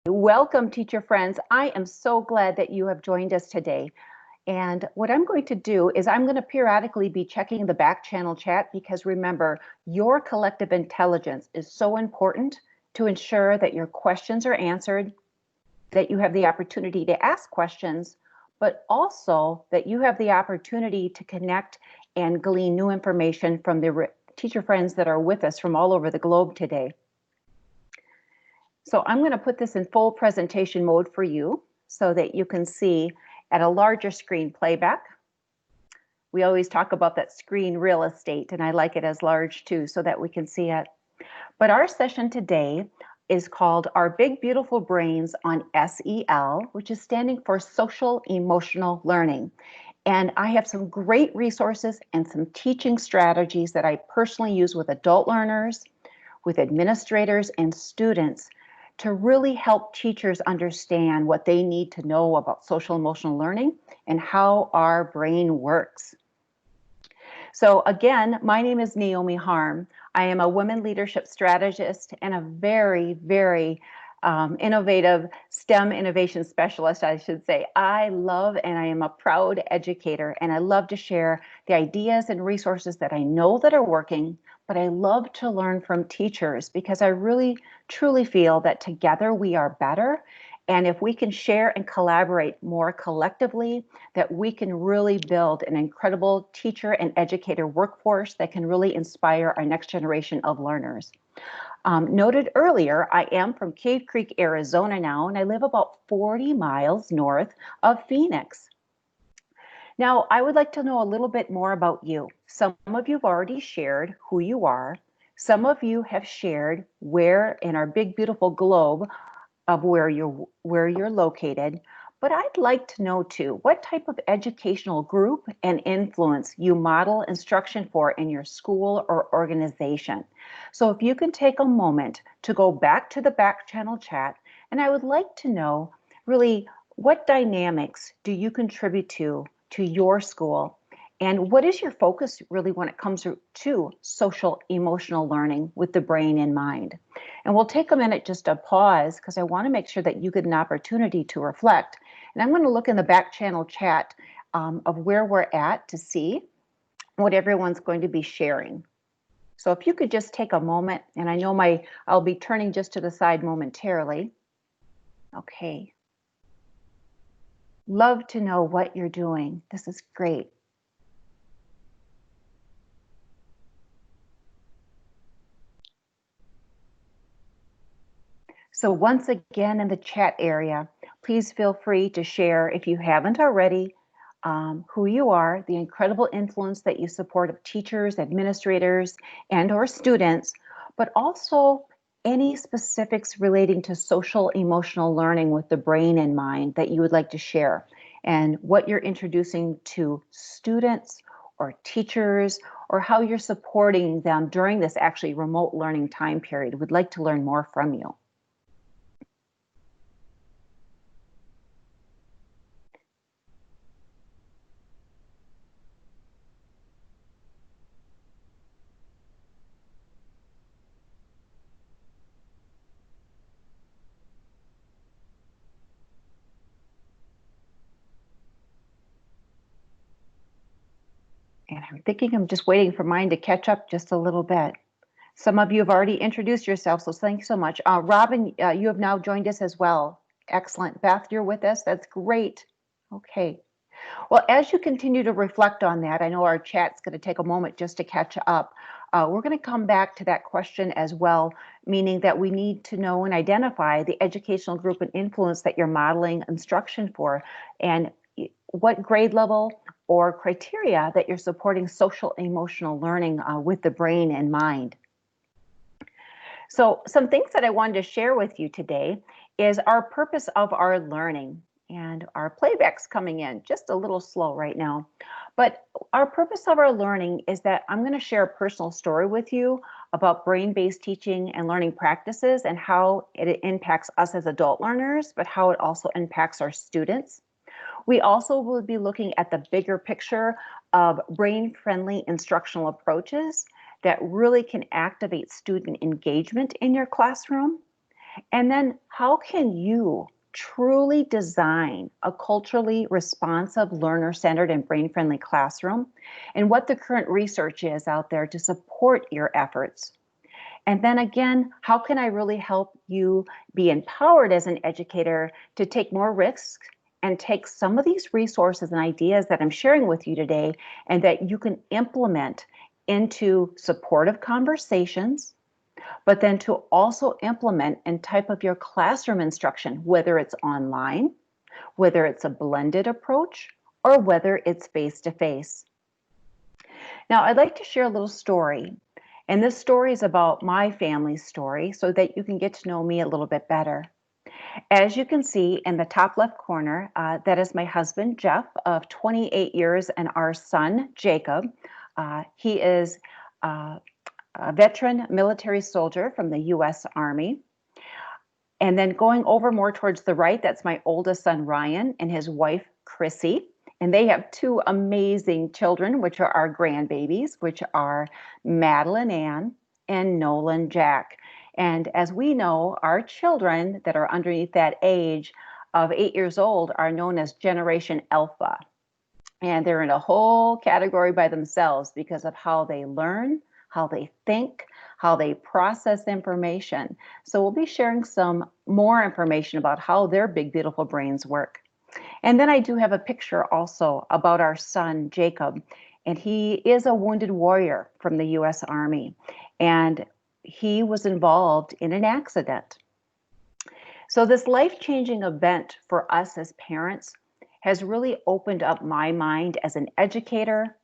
Welcome, teacher friends. I am so glad that you have joined us today. And what I'm going to do is I'm going to periodically be checking the back channel chat because remember, your collective intelligence is so important to ensure that your questions are answered, that you have the opportunity to ask questions, but also that you have the opportunity to connect and glean new information from the teacher friends that are with us from all over the globe today. So I'm going to put this in full presentation mode for you so that you can see at a larger screen playback. We always talk about that screen real estate, and I like it as large too so that we can see it. But our session today is called Our Big Beautiful Brains on SEL, which is standing for Social Emotional Learning. And I have some great resources and some teaching strategies that I personally use with adult learners, with administrators and students to really help teachers understand what they need to know about social emotional learning and how our brain works. So again, my name is Naomi Harm. I am a women leadership strategist and a very, very innovative STEM innovation specialist, I should say. I love and I am a proud educator, and I love to share the ideas and resources that I know that are working, but I love to learn from teachers because I really, truly feel that together we are better. And if we can share and collaborate more collectively, that we can really build an incredible teacher and educator workforce that can really inspire our next generation of learners. Noted earlier, I am from Cave Creek, Arizona now, and I live about 40 miles north of Phoenix. Now, I would like to know a little bit more about you. Some of you have already shared who you are. Some of you have shared where in our big, beautiful globe of where you're located. But I'd like to know too, what type of educational group and influence you model instruction for in your school or organization. So if you can take a moment to go back to the back channel chat, and I would like to know really what dynamics do you contribute to your school, and what is your focus really when it comes to social emotional learning with the brain in mind. And we'll take a minute just to pause because I want to make sure that you get an opportunity to reflect. And I'm going to look in the back channel chat of where we're at to see what everyone's going to be sharing. So if you could just take a moment, and I know I'll be turning just to the side momentarily. Okay. Love to know what you're doing. This is great. So once again in the chat area, please feel free to share, if you haven't already, who you are, the incredible influence that you support of teachers, administrators, and or students, but also any specifics relating to social emotional learning with the brain in mind that you would like to share, and what you're introducing to students or teachers, or how you're supporting them during this actually remote learning time period. We'd like to learn more from you. And I'm thinking I'm just waiting for mine to catch up just a little bit. Some of you have already introduced yourself, so thanks so much. Robin, you have now joined us as well. Excellent. Beth, you're with us. That's great. Okay. Well, as you continue to reflect on that, I know our chat's going to take a moment just to catch up. We're going to come back to that question as well, meaning that we need to know and identify the educational group and influence that you're modeling instruction for, and what grade level or criteria that you're supporting social emotional learning with the brain in mind. So some things that I wanted to share with you today is our purpose of our learning. And our playback's coming in just a little slow right now. But our purpose of our learning is that I'm going to share a personal story with you about brain-based teaching and learning practices and how it impacts us as adult learners, but how it also impacts our students. We also will be looking at the bigger picture of brain-friendly instructional approaches that really can activate student engagement in your classroom. And then how can you truly design a culturally responsive, learner-centered, and brain-friendly classroom, and what the current research is out there to support your efforts? And then again, how can I really help you be empowered as an educator to take more risks and take some of these resources and ideas that I'm sharing with you today and that you can implement into supportive conversations, but then to also implement in type of your classroom instruction, whether it's online, whether it's a blended approach, or whether it's face-to-face. Now, I'd like to share a little story. And this story is about my family's story so that you can get to know me a little bit better. As you can see in the top left corner, that is my husband, Jeff, of 28 years, and our son, Jacob. He is a veteran military soldier from the U.S. Army. And then going over more towards the right, that's my oldest son, Ryan, and his wife, Chrissy. And they have two amazing children, which are our grandbabies, which are Madeline Ann and Nolan Jack. And as we know, our children that are underneath that age of 8 years old are known as Generation Alpha. And they're in a whole category by themselves because of how they learn, how they think, how they process information. So we'll be sharing some more information about how their big, beautiful brains work. And then I do have a picture also about our son, Jacob, and he is a wounded warrior from the U.S. Army, and he was involved in an accident. So this life-changing event for us as parents has really opened up my mind as an educator,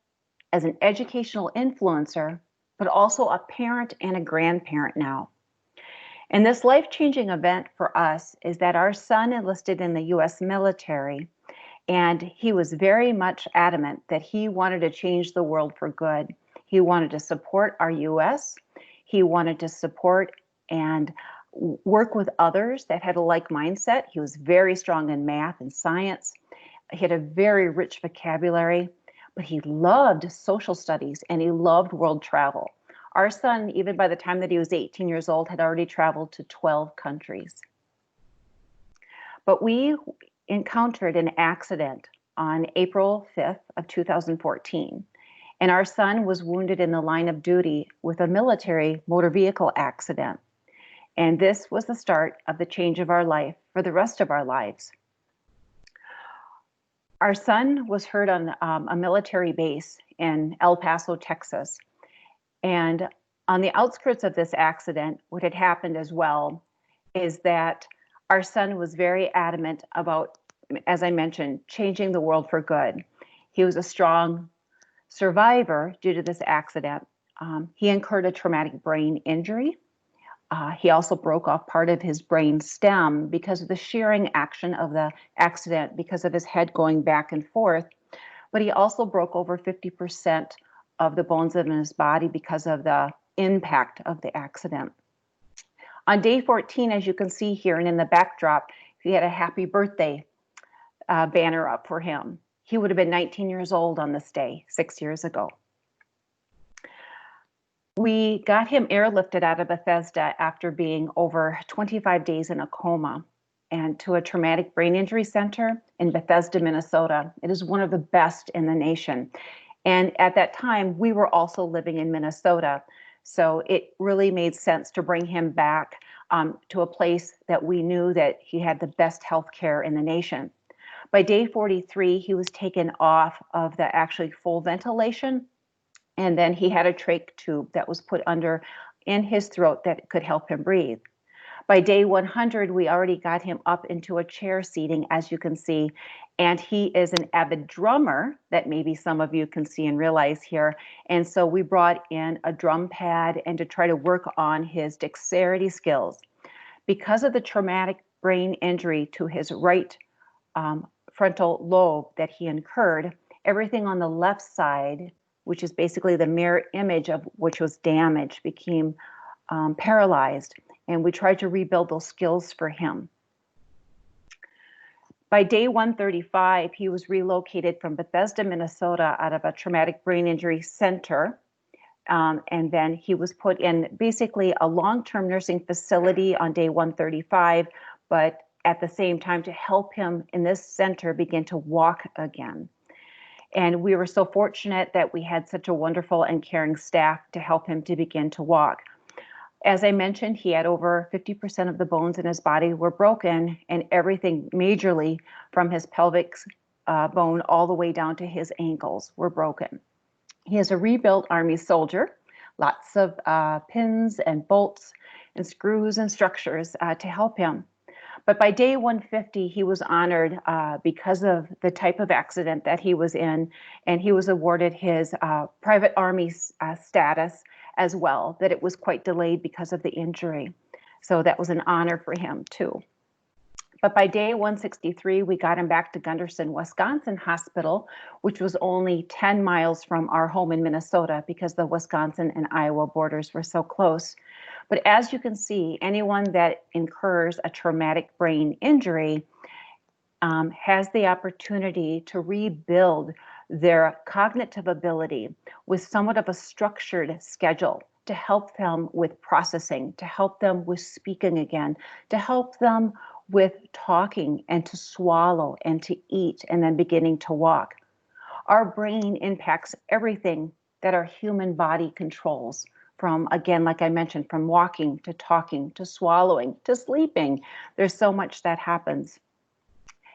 as an educational influencer, but also a parent and a grandparent now. And this life-changing event for us is that our son enlisted in the U.S. military, and he was very much adamant that he wanted to change the world for good. He wanted to support our U.S. He wanted to support and work with others that had a like mindset. He was very strong in math and science. He had a very rich vocabulary, but he loved social studies and he loved world travel. Our son, even by the time that he was 18 years old, had already traveled to 12 countries. But we encountered an accident on April 5th of 2014, and our son was wounded in the line of duty with a military motor vehicle accident. And this was the start of the change of our life for the rest of our lives. Our son was hurt on a military base in El Paso, Texas. And on the outskirts of this accident, what had happened as well is that our son was very adamant about, as I mentioned, changing the world for good. He was a strong survivor due to this accident. He incurred a traumatic brain injury. He also broke off part of his brain stem because of the shearing action of the accident, because of his head going back and forth. But he also broke over 50% of the bones in his body because of the impact of the accident. On day 14, as you can see here, and in the backdrop, he had a happy birthday banner up for him. He would have been 19 years old on this day, 6 years ago. We got him airlifted out of Bethesda after being over 25 days in a coma and to a traumatic brain injury center in Bethesda, Minnesota. It is one of the best in the nation. And at that time, we were also living in Minnesota. So it really made sense to bring him back to a place that we knew that he had the best health care in the nation. By day 43, he was taken off of the actually full ventilation. And then he had a trach tube that was put under in his throat that could help him breathe. By day 100, we already got him up into a chair seating, as you can see. And he is an avid drummer that maybe some of you can see and realize here. And so we brought in a drum pad and to try to work on his dexterity skills. Because of the traumatic brain injury to his right frontal lobe that he incurred, everything on the left side, which is basically the mirror image of which was damaged, became paralyzed. And we tried to rebuild those skills for him. By day 135, he was relocated from Bethesda, Minnesota, out of a traumatic brain injury center And then he was put in basically a long-term nursing facility on day 135, but at the same time to help him in this center begin to walk again. And we were so fortunate that we had such a wonderful and caring staff to help him to begin to walk. As I mentioned, he had over 50% of the bones in his body were broken, and everything majorly from his pelvic bone all the way down to his ankles were broken. He is a rebuilt Army soldier, lots of pins and bolts and screws and structures to help him. But by day 150, he was honored because of the type of accident that he was in, and he was awarded his private Army status as well, that it was quite delayed because of the injury. So that was an honor for him too. But by day 163, we got him back to Gunderson, Wisconsin Hospital, which was only 10 miles from our home in Minnesota because the Wisconsin and Iowa borders were so close. But as you can see, anyone that incurs a traumatic brain injury has the opportunity to rebuild their cognitive ability with somewhat of a structured schedule to help them with processing, to help them with speaking again, to help them with talking and to swallow and to eat and then beginning to walk. Our brain impacts everything that our human body controls, from, again, like I mentioned, from walking to talking to swallowing to sleeping. There's so much that happens.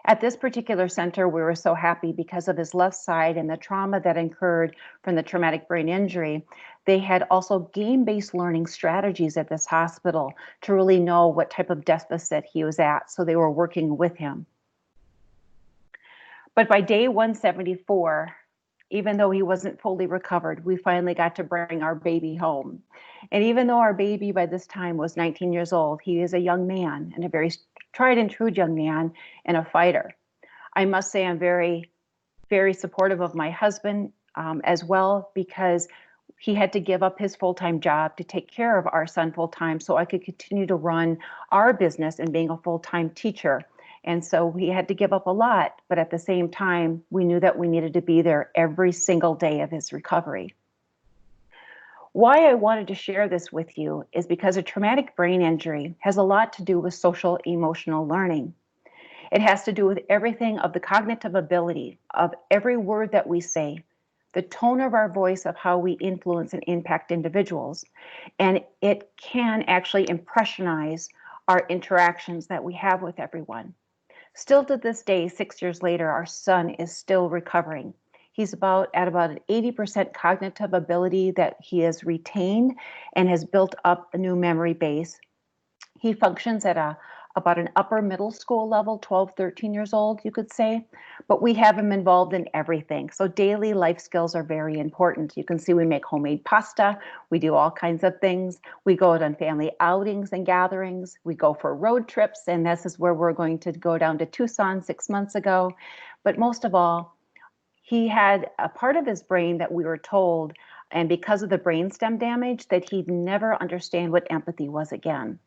At this particular center, we were so happy because of his left side and the trauma that occurred from the traumatic brain injury. They had also game-based learning strategies at this hospital to really know what type of deficit he was at, so they were working with him. But by day 174, even though he wasn't fully recovered, we finally got to bring our baby home. And even though our baby by this time was 19 years old, he is a young man and a very tried and true young man and a fighter. I must say I'm very, very supportive of my husband as well, because he had to give up his full-time job to take care of our son full-time so I could continue to run our business and being a full-time teacher. And so we had to give up a lot, but at the same time, we knew that we needed to be there every single day of his recovery. Why I wanted to share this with you is because a traumatic brain injury has a lot to do with social emotional learning. It has to do with everything of the cognitive ability of every word that we say, the tone of our voice of how we influence and impact individuals, and it can actually impressionize our interactions that we have with everyone. Still to this day, 6 years later, our son is still recovering. He's at about an 80% cognitive ability that he has retained and has built up a new memory base. He functions at about an upper middle school level, 12, 13 years old, you could say, but we have him involved in everything. So daily life skills are very important. You can see we make homemade pasta, we do all kinds of things. We go out on family outings and gatherings, we go for road trips, and this is where we're going to go down to Tucson 6 months ago. But most of all, he had a part of his brain that we were told, and because of the brainstem damage, that he'd never understand what empathy was again.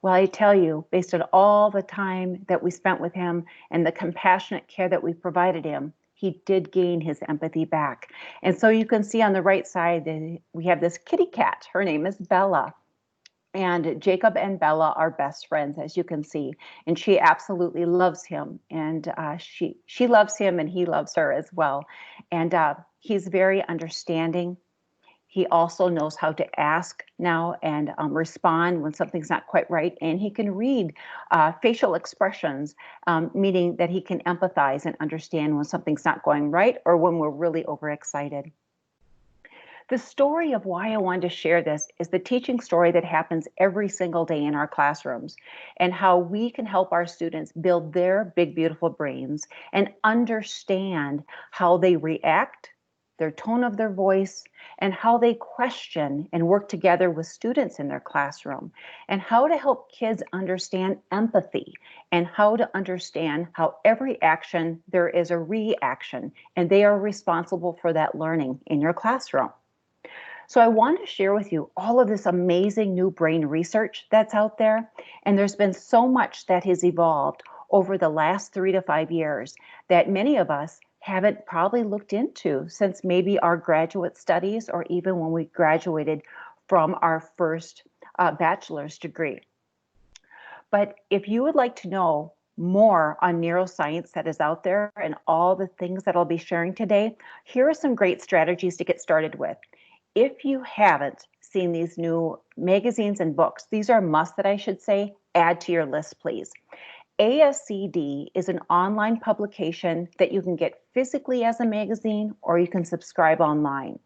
Well, I tell you, based on all the time that we spent with him and the compassionate care that we provided him, he did gain his empathy back. And so you can see on the right side that we have this kitty cat. Her name is Bella. And Jacob and Bella are best friends, as you can see. And she absolutely loves him. And she loves him and he loves her as well. And he's very understanding. He also knows how to ask now and respond when something's not quite right. And he can read facial expressions, meaning that he can empathize and understand when something's not going right or when we're really overexcited. The story of why I wanted to share this is the teaching story that happens every single day in our classrooms, and how we can help our students build their big, beautiful brains and understand how they react, their tone of their voice, and how they question and work together with students in their classroom, and how to help kids understand empathy, and how to understand how every action there is a reaction, and they are responsible for that learning in your classroom. So I want to share with you all of this amazing new brain research that's out there, and there's been so much that has evolved over the last 3 to 5 years that many of us haven't probably looked into since maybe our graduate studies or even when we graduated from our first bachelor's degree. But if you would like to know more on neuroscience that is out there and all the things that I'll be sharing today, here are some great strategies to get started with. If you haven't seen these new magazines and books, these are must that I should say, add to your list, please. ASCD is an online publication that you can get physically as a magazine or you can subscribe online.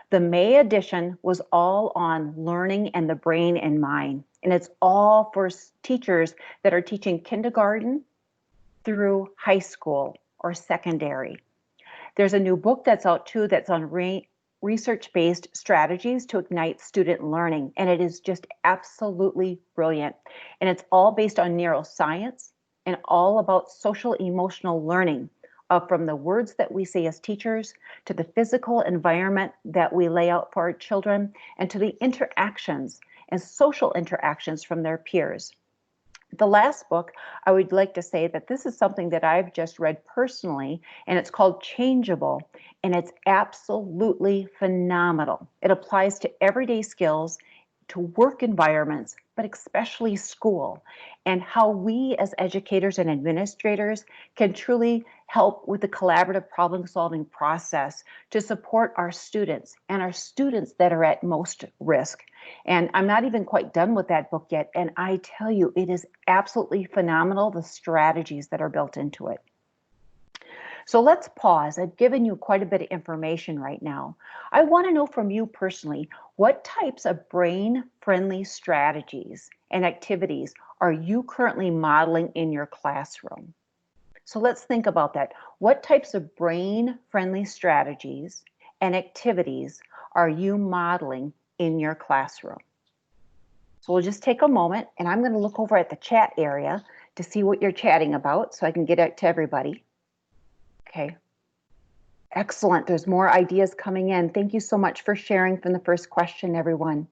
The May edition was all on learning and the brain and mind, and it's all for teachers that are teaching kindergarten through high school or secondary. There's a new book that's out too that's on research-based strategies to ignite student learning, and it is just absolutely brilliant. And it's all based on neuroscience and all about social emotional learning, from the words that we say as teachers to the physical environment that we lay out for our children and to the interactions and social interactions from their peers. The last book, I would like to say that this is something that I've just read personally, and it's called Changeable, and it's absolutely phenomenal. It applies to everyday skills, to work environments, but especially school, and how we as educators and administrators can truly help with the collaborative problem-solving process to support our students and our students that are at most risk. And I'm not even quite done with that book yet, and I tell you, it is absolutely phenomenal, the strategies that are built into it. So let's pause. I've given you quite a bit of information right now. I want to know from you personally, what types of brain-friendly strategies and activities are you currently modeling in your classroom? So let's think about that. What types of brain-friendly strategies and activities are you modeling in your classroom? So we'll just take a moment, and I'm going to look over at the chat area to see what you're chatting about so I can get it to everybody. Okay. Excellent. There's more ideas coming in. Thank you so much for sharing from the first question, everyone.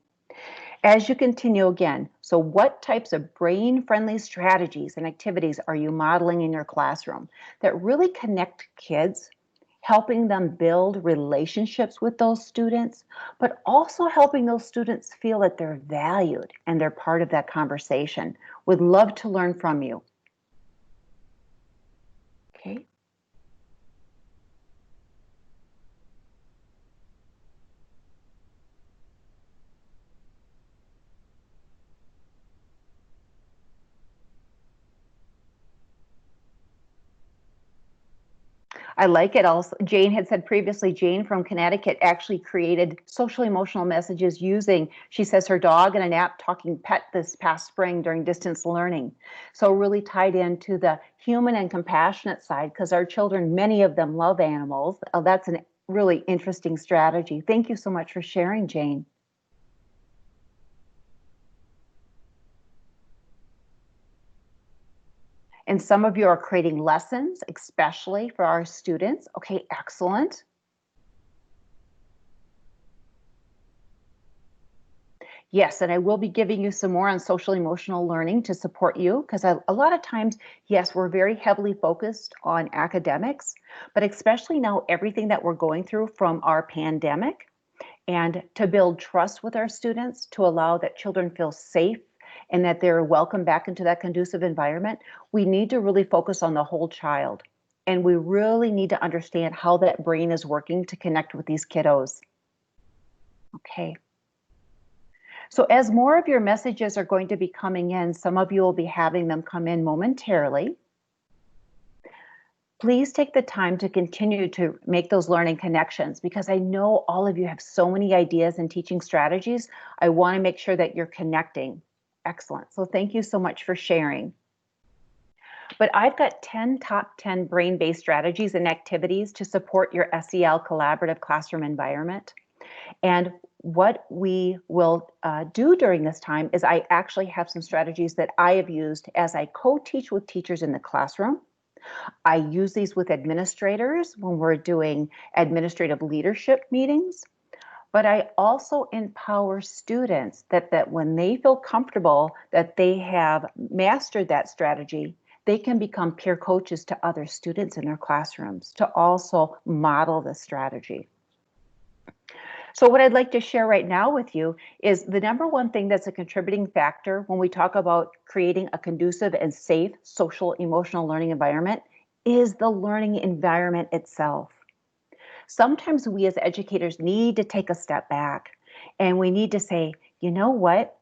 As you continue again, so what types of brain-friendly strategies and activities are you modeling in your classroom that really connect kids, helping them build relationships with those students, but also helping those students feel that they're valued and they're part of that conversation? Would love to learn from you. Okay. I like it. Also, Jane had said previously, Jane from Connecticut actually created social emotional messages using, she says, her dog and an app talking pet this past spring during distance learning. So really tied into the human and compassionate side, because our children, many of them love animals. That's a really interesting strategy. Thank you so much for sharing, Jane. And some of you are creating lessons, especially for our students. Okay, excellent. Yes, and I will be giving you some more on social emotional learning to support you, because a lot of times, yes, we're very heavily focused on academics, but especially now everything that we're going through from our pandemic, and to build trust with our students, to allow that children feel safe and that they're welcome back into that conducive environment, we need to really focus on the whole child. And we really need to understand how that brain is working to connect with these kiddos. Okay. So as more of your messages are going to be coming in, some of you will be having them come in momentarily. Please take the time to continue to make those learning connections, because I know all of you have so many ideas and teaching strategies. I want to make sure that you're connecting. Excellent. So thank you so much for sharing. But I've got 10 top 10 brain-based strategies and activities to support your SEL collaborative classroom environment. And what we will do during this time is I actually have some strategies that I have used as I co-teach with teachers in the classroom. I use these with administrators when we're doing administrative leadership meetings. But I also empower students that when they feel comfortable that they have mastered that strategy, they can become peer coaches to other students in their classrooms to also model this strategy. So what I'd like to share right now with you is the number one thing that's a contributing factor when we talk about creating a conducive and safe social emotional learning environment is the learning environment itself. Sometimes we as educators need to take a step back and we need to say, you know what?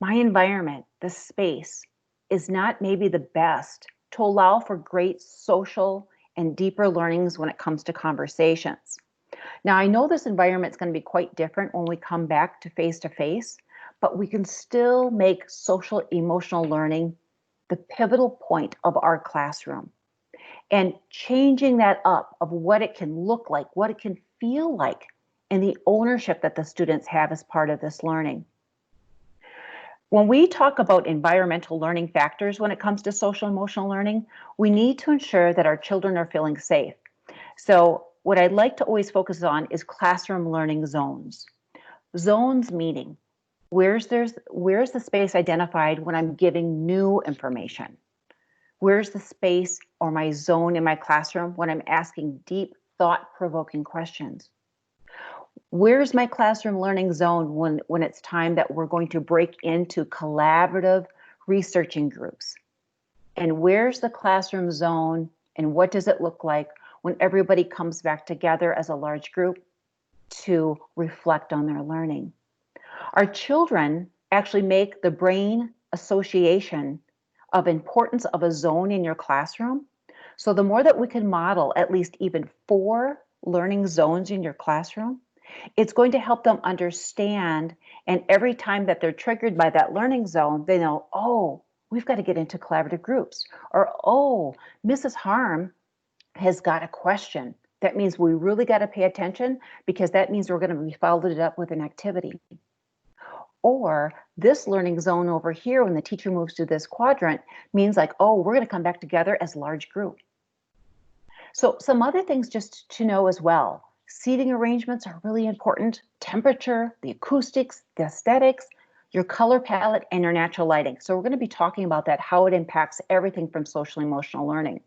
My environment, the space, is not maybe the best to allow for great social and deeper learnings when it comes to conversations. Now, I know this environment is going to be quite different when we come back to face, but we can still make social emotional learning the pivotal point of our classroom. And changing that up of what it can look like, what it can feel like, and the ownership that the students have as part of this learning. When we talk about environmental learning factors when it comes to social emotional learning, we need to ensure that our children are feeling safe. So what I'd like to always focus on is classroom learning zones. Zones meaning, where's the space identified when I'm giving new information? Where's the space or my zone in my classroom when I'm asking deep, thought-provoking questions? Where's my classroom learning zone when it's time that we're going to break into collaborative researching groups? And where's the classroom zone and what does it look like when everybody comes back together as a large group to reflect on their learning? Our children actually make the brain association of importance of a zone in your classroom. So the more that we can model at least even 4 learning zones in your classroom, it's going to help them understand. And every time that they're triggered by that learning zone, they know, oh, we've got to get into collaborative groups. Or, oh, Mrs. Harm has got a question. That means we really got to pay attention because that means we're going to be followed it up with an activity. Or this learning zone over here, when the teacher moves to this quadrant, means like, oh, we're going to come back together as a large group. So some other things just to know as well. Seating arrangements are really important. Temperature, the acoustics, the aesthetics, your color palette, and your natural lighting. So we're going to be talking about that, how it impacts everything from social emotional learning.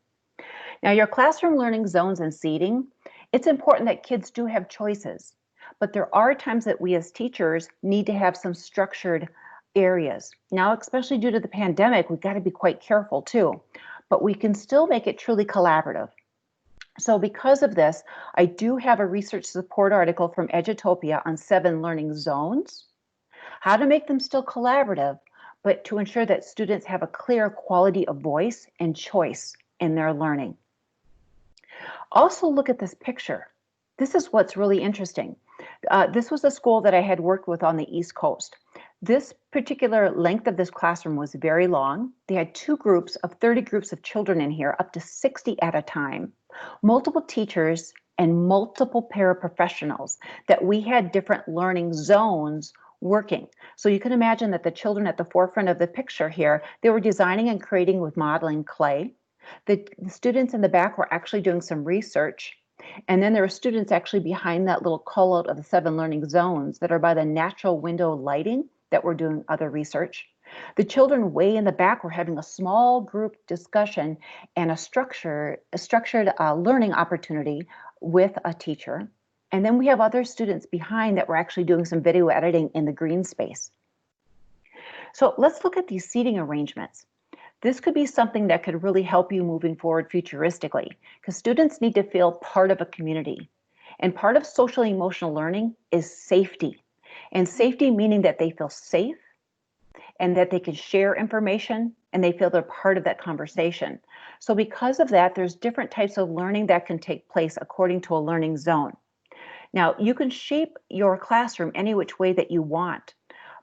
Now, your classroom learning zones and seating, it's important that kids do have choices. But there are times that we as teachers need to have some structured areas. Now, especially due to the pandemic, we've got to be quite careful too. But we can still make it truly collaborative. So because of this, I do have a research support article from Edutopia on 7 learning zones, how to make them still collaborative, but to ensure that students have a clear quality of voice and choice in their learning. Also look at this picture. This is what's really interesting. This was a school that I had worked with on the East Coast. This particular length of this classroom was very long. They had 2 groups of 30 groups of children in here, up to 60 at a time, multiple teachers and multiple paraprofessionals that we had different learning zones working. So you can imagine that the children at the forefront of the picture here, they were designing and creating with modeling clay. The students in the back were actually doing some research. And then there are students actually behind that little call out of the 7 learning zones that are by the natural window lighting that were doing other research. The children way in the back were having a small group discussion and a structured learning opportunity with a teacher. And then we have other students behind that were actually doing some video editing in the green space. So let's look at these seating arrangements. This could be something that could really help you moving forward futuristically, because students need to feel part of a community. And part of social emotional learning is safety. And safety meaning that they feel safe and that they can share information and they feel they're part of that conversation. So because of that, there's different types of learning that can take place according to a learning zone. Now, you can shape your classroom any which way that you want.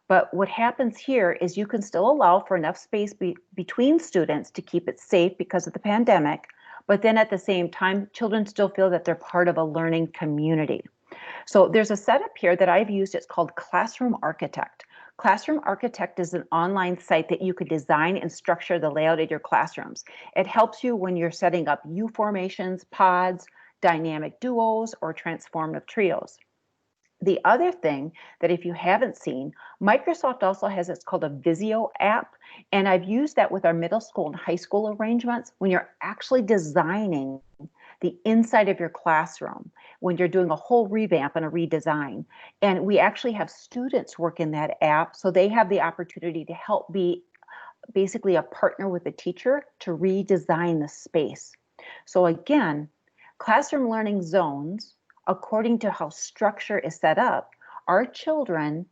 But what happens here is you can still allow for enough space between students to keep it safe because of the pandemic, but then at the same time, children still feel that they're part of a learning community. So there's a setup here that I've used. It's called Classroom Architect. Classroom Architect is an online site that you could design and structure the layout of your classrooms. It helps you when you're setting up U formations, pods, dynamic duos, or transformative trios. The other thing that if you haven't seen, Microsoft also has it's called a Visio app, and I've used that with our middle school and high school arrangements when you're actually designing the inside of your classroom, when you're doing a whole revamp and a redesign. And we actually have students work in that app, so they have the opportunity to help be basically a partner with the teacher to redesign the space. So again, classroom learning zones, according to how structure is set up, our children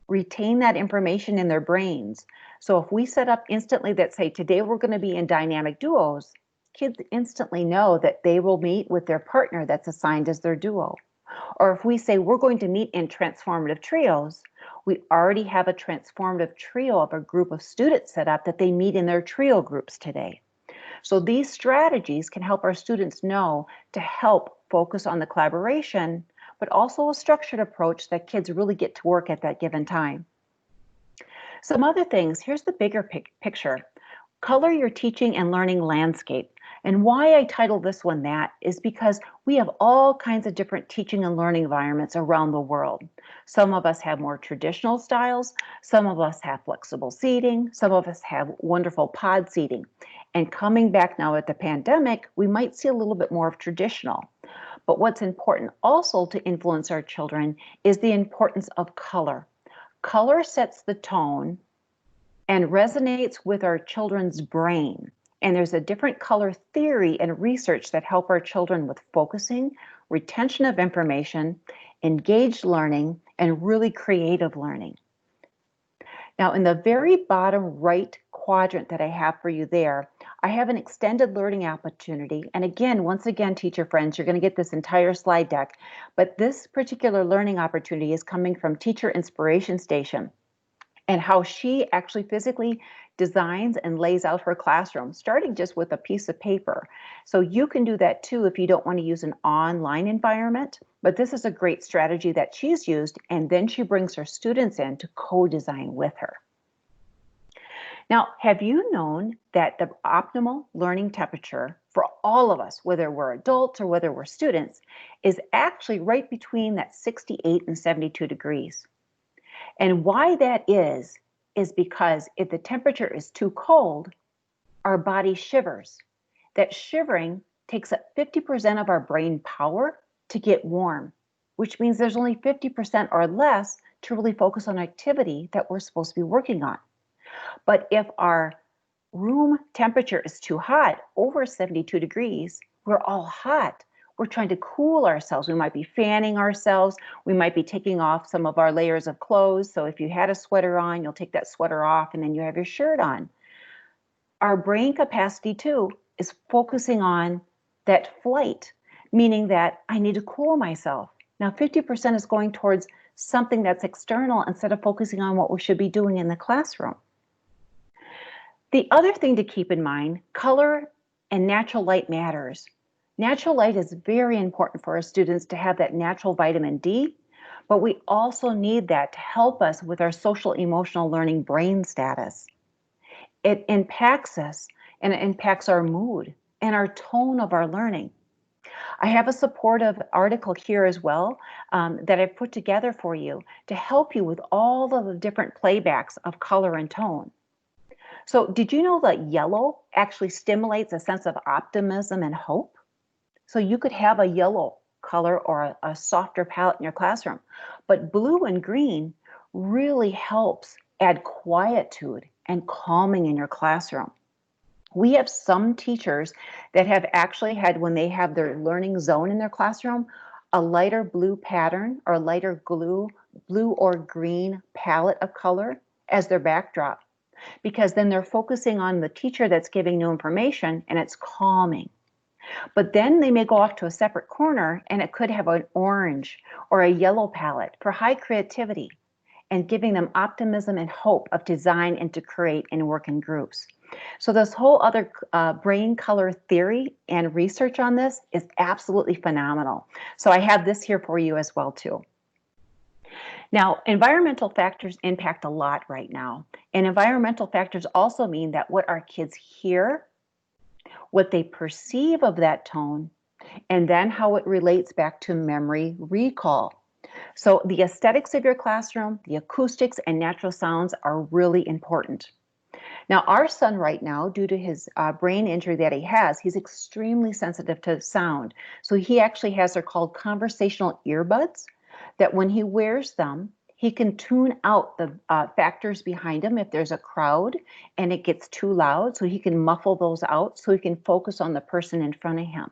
retain that information in their brains. So if we set up instantly that say, today we're going to be in dynamic duos, kids instantly know that they will meet with their partner that's assigned as their duo. Or if we say we're going to meet in transformative trios, we already have a transformative trio of a group of students set up that they meet in their trio groups today. So these strategies can help our students know to help focus on the collaboration, but also a structured approach that kids really get to work at that given time. Some other things, here's the bigger picture. Color your teaching and learning landscape. And why I titled this one that is because we have all kinds of different teaching and learning environments around the world. Some of us have more traditional styles, some of us have flexible seating, some of us have wonderful pod seating. And coming back now at the pandemic, we might see a little bit more of traditional. But what's important also to influence our children is the importance of color. Color sets the tone and resonates with our children's brain. And there's a different color theory and research that help our children with focusing, retention of information, engaged learning, and really creative learning. Now, in the very bottom right quadrant that I have for you there, I have an extended learning opportunity. And again, once again, teacher friends, you're going to get this entire slide deck. But this particular learning opportunity is coming from Teacher Inspiration Station, and how she actually physically designs and lays out her classroom, starting just with a piece of paper. So you can do that too if you don't want to use an online environment, but this is a great strategy that she's used, and then she brings her students in to co-design with her. Now, have you known that the optimal learning temperature for all of us, whether we're adults or whether we're students, is actually right between that 68 and 72 degrees? And why that is because if the temperature is too cold, our body shivers. That shivering takes up 50% of our brain power to get warm, which means there's only 50% or less to really focus on activity that we're supposed to be working on. But if our room temperature is too hot, over 72 degrees, we're all hot. We're trying to cool ourselves. We might be fanning ourselves. We might be taking off some of our layers of clothes. So if you had a sweater on, you'll take that sweater off and then you have your shirt on. Our brain capacity too is focusing on that flight, meaning that I need to cool myself. Now 50% is going towards something that's external instead of focusing on what we should be doing in the classroom. The other thing to keep in mind, color and natural light matters. Natural light is very important for our students to have that natural vitamin D, but we also need that to help us with our social emotional learning brain status. It impacts us and it impacts our mood and our tone of our learning. I have a supportive article here as well that I've put together for you to help you with all of the different playbacks of color and tone. So did you know that yellow actually stimulates a sense of optimism and hope? So you could have a yellow color or a softer palette in your classroom, but blue and green really helps add quietude and calming in your classroom. We have some teachers that have actually had, when they have their learning zone in their classroom, a lighter blue pattern or lighter blue or green palette of color as their backdrop, because then they're focusing on the teacher that's giving new information and it's calming. But then they may go off to a separate corner and it could have an orange or a yellow palette for high creativity and giving them optimism and hope of design and to create and work in groups. So this whole other brain color theory and research on this is absolutely phenomenal. So I have this here for you as well too. Now, environmental factors impact a lot right now. And environmental factors also mean that what our kids hear, what they perceive of that tone, and then how it relates back to memory recall. So the aesthetics of your classroom, the acoustics and natural sounds are really important. Now, our son right now, due to his brain injury that he has, he's extremely sensitive to sound. So he actually has, they're called conversational earbuds, that when he wears them, he can tune out the factors behind him if there's a crowd and it gets too loud, so he can muffle those out so he can focus on the person in front of him.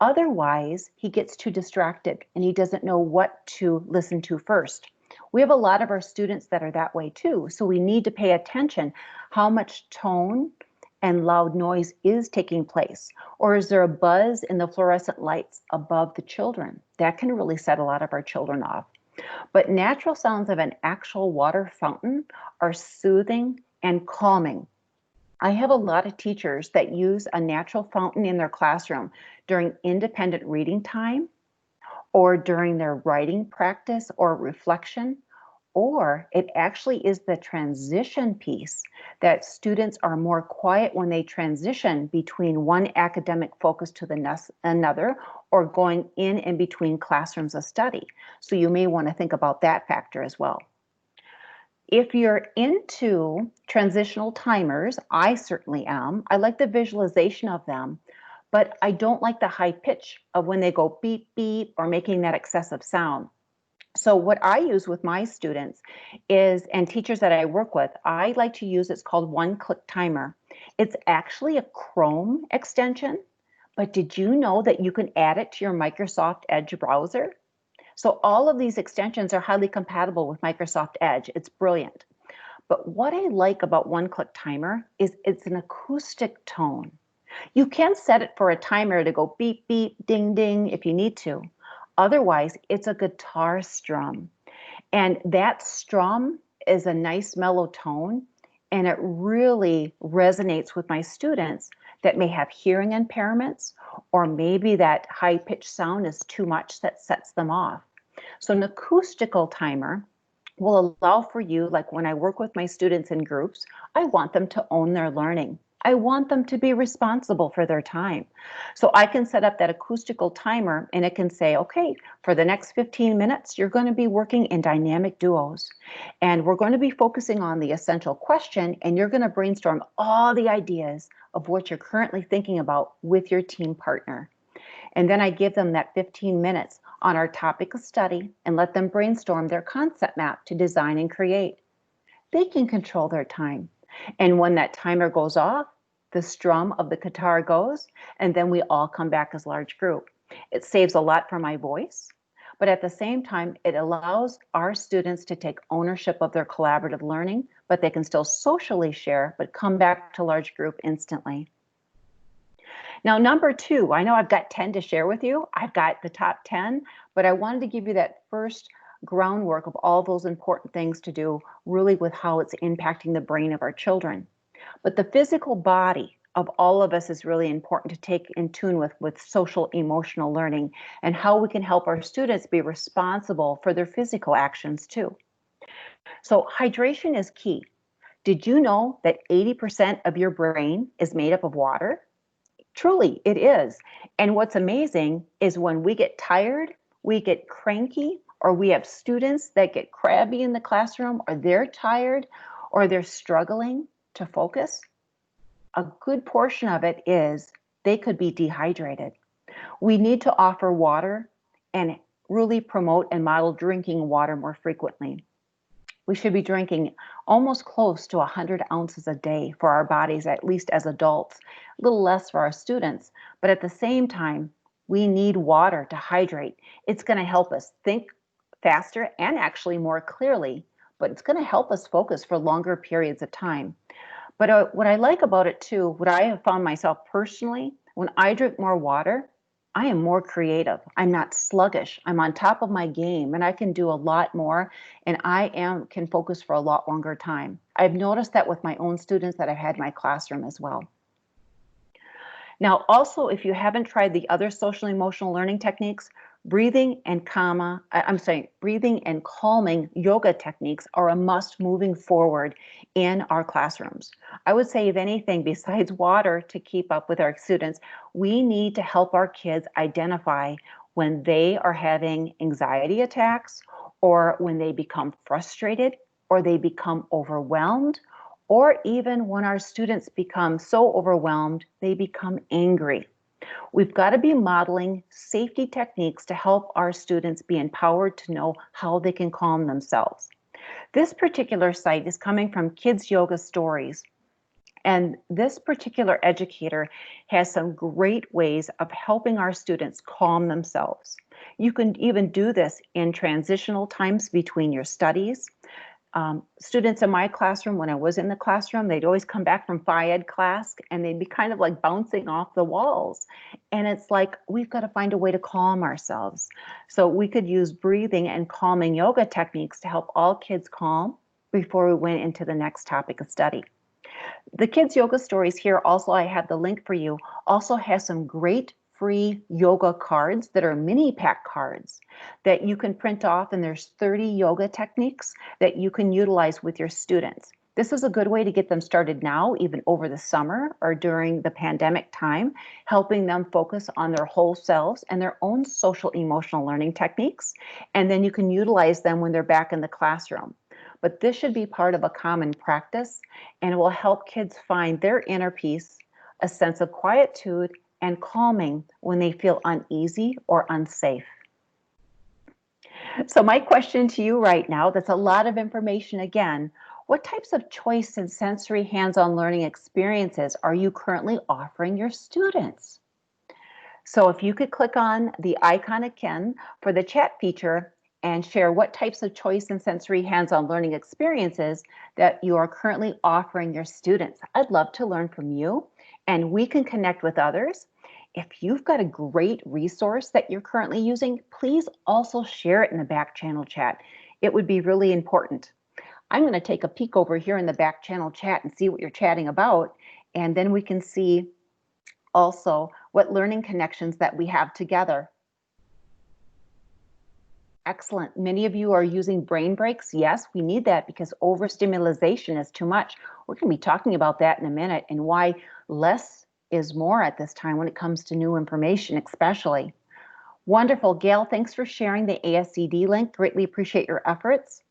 Otherwise, he gets too distracted and he doesn't know what to listen to first. We have a lot of our students that are that way too, so we need to pay attention how much tone and loud noise is taking place. Or is there a buzz in the fluorescent lights above the children? That can really set a lot of our children off. But natural sounds of an actual water fountain are soothing and calming. I have a lot of teachers that use a natural fountain in their classroom during independent reading time or during their writing practice or reflection, or it actually is the transition piece that students are more quiet when they transition between one academic focus to another or going in and between classrooms of study. So you may want to think about that factor as well. If you're into transitional timers, I certainly am. I like the visualization of them, but I don't like the high pitch of when they go beep, beep, or making that excessive sound. So what I use with my students is, and teachers that I work with, I like to use, it's called one-click timer. It's actually a Chrome extension, but did you know that you can add it to your Microsoft Edge browser? So all of these extensions are highly compatible with Microsoft Edge. It's brilliant. But what I like about one-click timer is it's an acoustic tone. You can set it for a timer to go beep, beep, ding, ding if you need to. Otherwise, it's a guitar strum. And that strum is a nice mellow tone, and it really resonates with my students that may have hearing impairments, or maybe that high-pitched sound is too much that sets them off. So an acoustical timer will allow for you, like when I work with my students in groups, I want them to own their learning. I want them to be responsible for their time. So I can set up that acoustical timer and it can say, okay, for the next 15 minutes, you're going to be working in dynamic duos. And we're going to be focusing on the essential question, and you're going to brainstorm all the ideas of what you're currently thinking about with your team partner. And then I give them that 15 minutes on our topic of study and let them brainstorm their concept map to design and create. They can control their time. And when that timer goes off, the strum of the guitar goes, and then we all come back as a large group. It saves a lot for my voice, but at the same time, it allows our students to take ownership of their collaborative learning, but they can still socially share, but come back to large group instantly. Now, number 2, I know I've got 10 to share with you. I've got the top 10, but I wanted to give you that first groundwork of all those important things to do really with how it's impacting the brain of our children. But the physical body of all of us is really important to take in tune with social emotional learning and how we can help our students be responsible for their physical actions too. So hydration is key. Did you know that 80% of your brain is made up of water? Truly, it is. And what's amazing is when we get tired, we get cranky, or we have students that get crabby in the classroom, or they're tired, or they're struggling to focus. A good portion of it is they could be dehydrated. We need to offer water and really promote and model drinking water more frequently. We should be drinking almost close to 100 ounces a day for our bodies, at least as adults, a little less for our students. But at the same time, we need water to hydrate. It's going to help us think faster and actually more clearly, but it's going to help us focus for longer periods of time. But what I like about it too, what I have found myself personally, when I drink more water, I am more creative. I'm not sluggish. I'm on top of my game and I can do a lot more, and can focus for a lot longer time. I've noticed that with my own students that I've had in my classroom as well. Now, also, if you haven't tried the other social emotional learning techniques, breathing and calming yoga techniques are a must moving forward in our classrooms. I would say, if anything, besides water to keep up with our students, we need to help our kids identify when they are having anxiety attacks, or when they become frustrated, or they become overwhelmed, or even when our students become so overwhelmed, they become angry. We've got to be modeling safety techniques to help our students be empowered to know how they can calm themselves. This particular site is coming from Kids Yoga Stories. And this particular educator has some great ways of helping our students calm themselves. You can even do this in transitional times between your studies. Students in my classroom, when I was in the classroom, they'd always come back from Phi Ed class and they'd be kind of like bouncing off the walls. And it's like, we've got to find a way to calm ourselves. So we could use breathing and calming yoga techniques to help all kids calm before we went into the next topic of study. The Kids Yoga Stories here, also I have the link for you, also has some great free yoga cards that are mini pack cards that you can print off, and there's 30 yoga techniques that you can utilize with your students. This is a good way to get them started now, even over the summer or during the pandemic time, helping them focus on their whole selves and their own social emotional learning techniques. And then you can utilize them when they're back in the classroom. But this should be part of a common practice, and it will help kids find their inner peace, a sense of quietude, and calming when they feel uneasy or unsafe. So my question to you right now, that's a lot of information again, what types of choice and sensory hands-on learning experiences are you currently offering your students? So if you could click on the icon again for the chat feature and share what types of choice and sensory hands-on learning experiences that you are currently offering your students. I'd love to learn from you, and we can connect with others. If you've got a great resource that you're currently using, please also share it in the back channel chat. It would be really important. I'm going to take a peek over here in the back channel chat and see what you're chatting about, and then we can see also what learning connections that we have together. Excellent. Many of you are using brain breaks. Yes, we need that because overstimulation is too much. We're going to be talking about that in a minute and why less is more at this time when it comes to new information, especially. Wonderful. Gail, thanks for sharing the ASCD link. Greatly appreciate your efforts.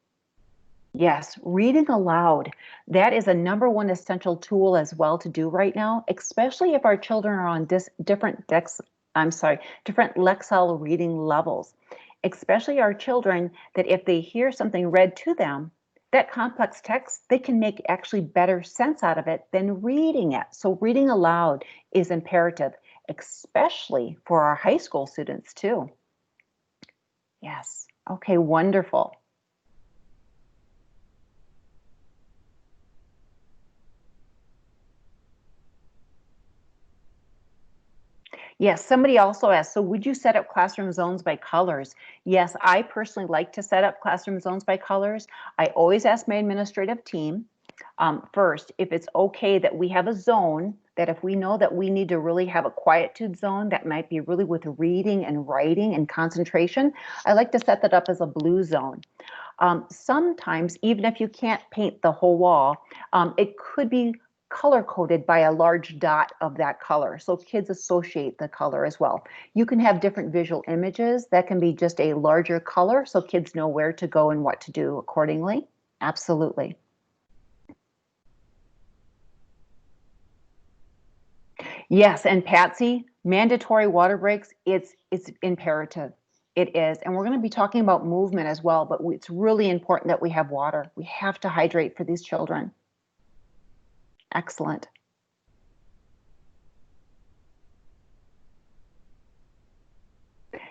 Yes, reading aloud. That is a #1 essential tool as well to do right now, especially if our children are on different Lexile reading levels. Especially our children, that if they hear something read to them, that complex text, they can make actually better sense out of it than reading it. So reading aloud is imperative, especially for our high school students too. Yes. Okay, wonderful. Yes, somebody also asked, so would you set up classroom zones by colors? Yes, I personally like to set up classroom zones by colors. I always ask my administrative team first if it's okay that we have a zone, that if we know that we need to really have a quietude zone that might be really with reading and writing and concentration, I like to set that up as a blue zone. Sometimes, even if you can't paint the whole wall, it could be color coded by a large dot of that color. So kids associate the color as well. You can have different visual images that can be just a larger color so kids know where to go and what to do accordingly. Absolutely. Yes, and Patsy, mandatory water breaks, it's imperative. It is. And we're going to be talking about movement as well, but it's really important that we have water. We have to hydrate for these children. Excellent.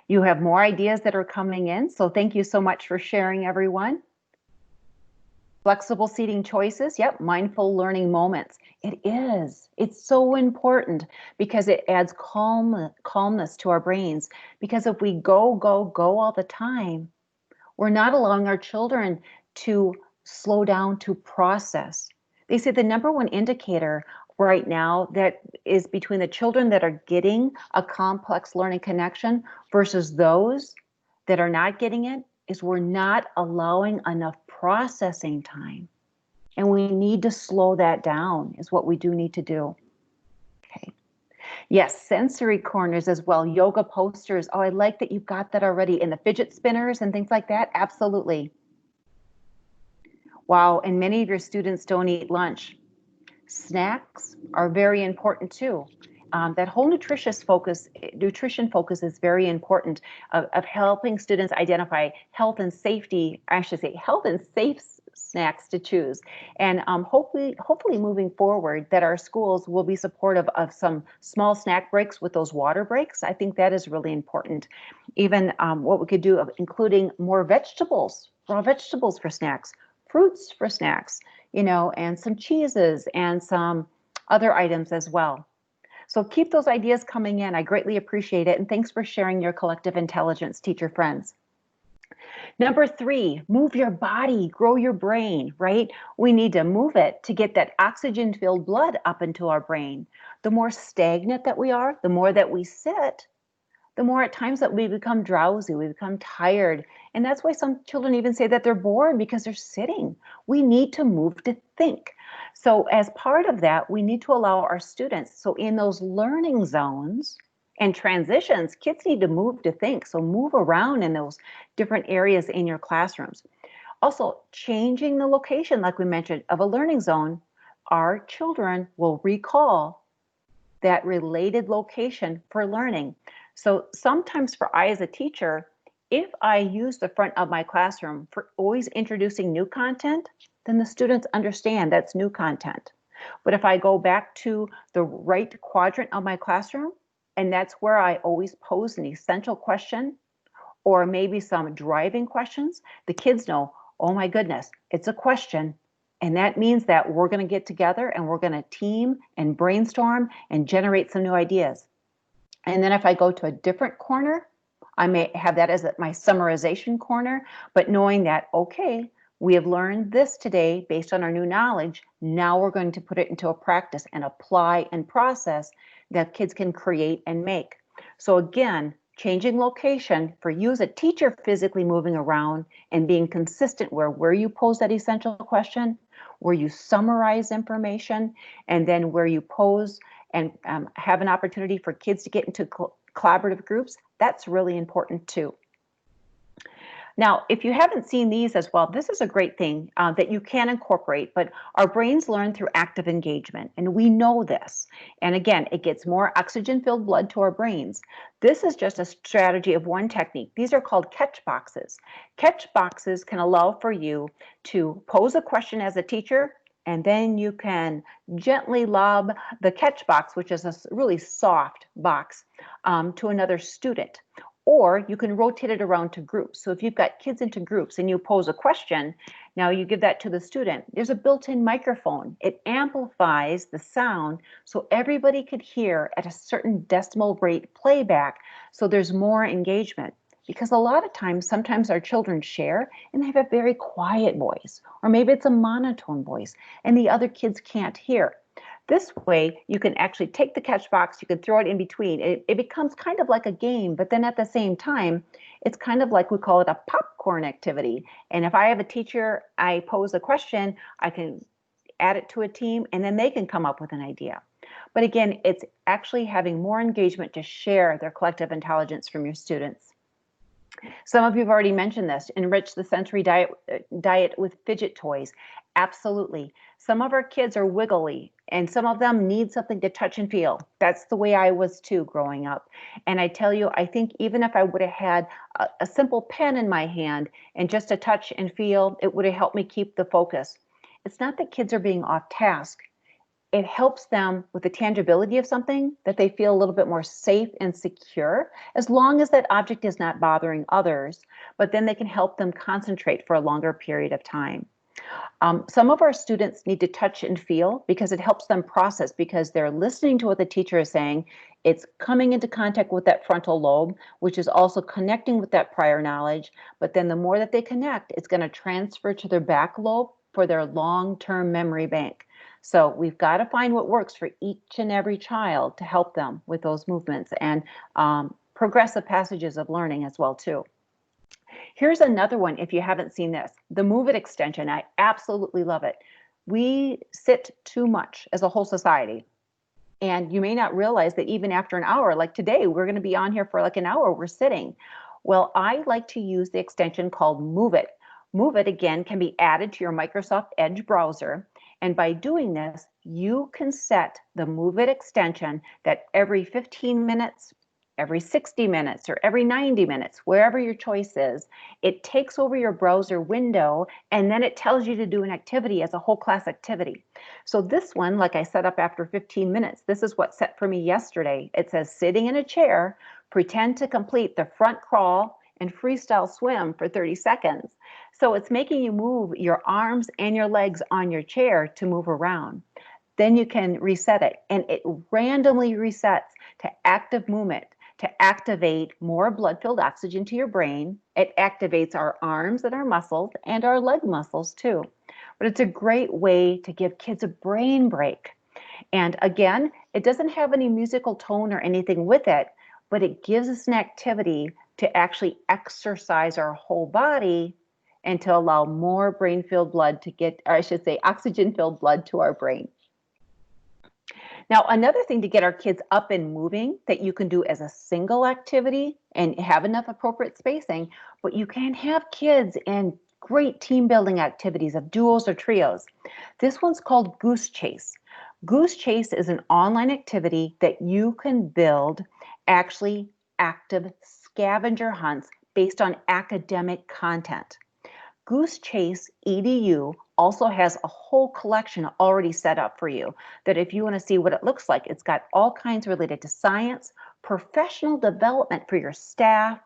You have more ideas that are coming in, so thank you so much for sharing, everyone. Flexible seating choices, yep, mindful learning moments. It is. It's so important because it adds calmness to our brains. Because if we go all the time, we're not allowing our children to slow down to process. They say the #1 indicator right now that is between the children that are getting a complex learning connection versus those that are not getting it is we're not allowing enough processing time. And we need to slow that down is what we do need to do. Okay. Yes, sensory corners as well, yoga posters. Oh, I like that you've got that already. And the fidget spinners and things like that. Absolutely. Wow, and many of your students don't eat lunch. Snacks are very important too. That whole nutrition focus is very important of helping students identify health and safety, I should say health and safe snacks to choose. And hopefully moving forward that our schools will be supportive of some small snack breaks with those water breaks. I think that is really important. Even what we could do of including more vegetables, raw vegetables for snacks, fruits for snacks, and some cheeses and some other items as well. So keep those ideas coming in. I greatly appreciate it. And thanks for sharing your collective intelligence, teacher friends. Number 3, move your body, grow your brain, right? We need to move it to get that oxygen-filled blood up into our brain. The more stagnant that we are, the more that we sit, the more at times that we become drowsy, we become tired. And that's why some children even say that they're bored because they're sitting. We need to move to think. So as part of that, we need to allow our students, so in those learning zones and transitions, kids need to move to think. So move around in those different areas in your classrooms. Also, changing the location, like we mentioned, of a learning zone, our children will recall that related location for learning. So sometimes for I as a teacher, if I use the front of my classroom for always introducing new content, then the students understand that's new content. But if I go back to the right quadrant of my classroom, and that's where I always pose an essential question or maybe some driving questions, the kids know, oh my goodness, it's a question. And that means that we're going to get together and we're going to team and brainstorm and generate some new ideas. And then if I go to a different corner, I may have that as my summarization corner, but knowing that, okay, we have learned this today based on our new knowledge. Now we're going to put it into a practice and apply and process that kids can create and make. So again, changing location for you as a teacher, physically moving around and being consistent where you pose that essential question, where you summarize information, and then where you pose and have an opportunity for kids to get into collaborative groups, that's really important too. Now, if you haven't seen these as well, this is a great thing that you can incorporate, but our brains learn through active engagement, and we know this. And again, it gets more oxygen-filled blood to our brains. This is just a strategy of one technique. These are called catch boxes. Catch boxes can allow for you to pose a question as a teacher, and then you can gently lob the catch box, which is a really soft box, to another student. Or you can rotate it around to groups. So if you've got kids into groups and you pose a question, now you give that to the student. There's a built-in microphone. It amplifies the sound so everybody could hear at a certain decimal rate playback. So there's more engagement. Because a lot of times, sometimes our children share and they have a very quiet voice, or maybe it's a monotone voice and the other kids can't hear. This way, you can actually take the catch box, you can throw it in between. It becomes kind of like a game, but then at the same time, it's kind of like we call it a popcorn activity. And if I have a teacher, I pose a question, I can add it to a team, and then they can come up with an idea. But again, it's actually having more engagement to share their collective intelligence from your students. Some of you have already mentioned this, enrich the sensory diet with fidget toys. Absolutely. Some of our kids are wiggly and some of them need something to touch and feel. That's the way I was too growing up. And I tell you, I think even if I would have had a simple pen in my hand and just a touch and feel, it would have helped me keep the focus. It's not that kids are being off task. It helps them with the tangibility of something that they feel a little bit more safe and secure, as long as that object is not bothering others, but then they can help them concentrate for a longer period of time. Some of our students need to touch and feel because it helps them process, because they're listening to what the teacher is saying. It's coming into contact with that frontal lobe, which is also connecting with that prior knowledge. But then the more that they connect, it's going to transfer to their back lobe for their long-term memory bank. So we've got to find what works for each and every child to help them with those movements and progressive passages of learning as well too. Here's another one if you haven't seen this, the Move It extension. I absolutely love it. We sit too much as a whole society And you may not realize that even after an hour, like today, we're going to be on here for like an hour, we're sitting. Well, I like to use the extension called Move It. Move It, again, can be added to your Microsoft Edge browser. And by doing this, you can set the Move It extension that every 15 minutes, every 60 minutes, or every 90 minutes, wherever your choice is, it takes over your browser window, and then it tells you to do an activity as a whole class activity. So this one, like I set up after 15 minutes, this is what set for me yesterday. It says sitting in a chair, pretend to complete the front crawl and freestyle swim for 30 seconds. So it's making you move your arms and your legs on your chair to move around. Then you can reset it, and it randomly resets to active movement to activate more blood-filled oxygen to your brain. It activates our arms and our muscles and our leg muscles too. But it's a great way to give kids a brain break. And again, it doesn't have any musical tone or anything with it, but it gives us an activity to actually exercise our whole body and to allow more brain-filled blood to get, or I should say, oxygen-filled blood to our brain. Now, another thing to get our kids up and moving that you can do as a single activity and have enough appropriate spacing, but you can have kids in great team building activities of duos or trios. This one's called Goose Chase. Goose Chase is an online activity that you can build actually active scavenger hunts based on academic content. Goose Chase EDU also has a whole collection already set up for you that if you want to see what it looks like, it's got all kinds related to science, professional development for your staff.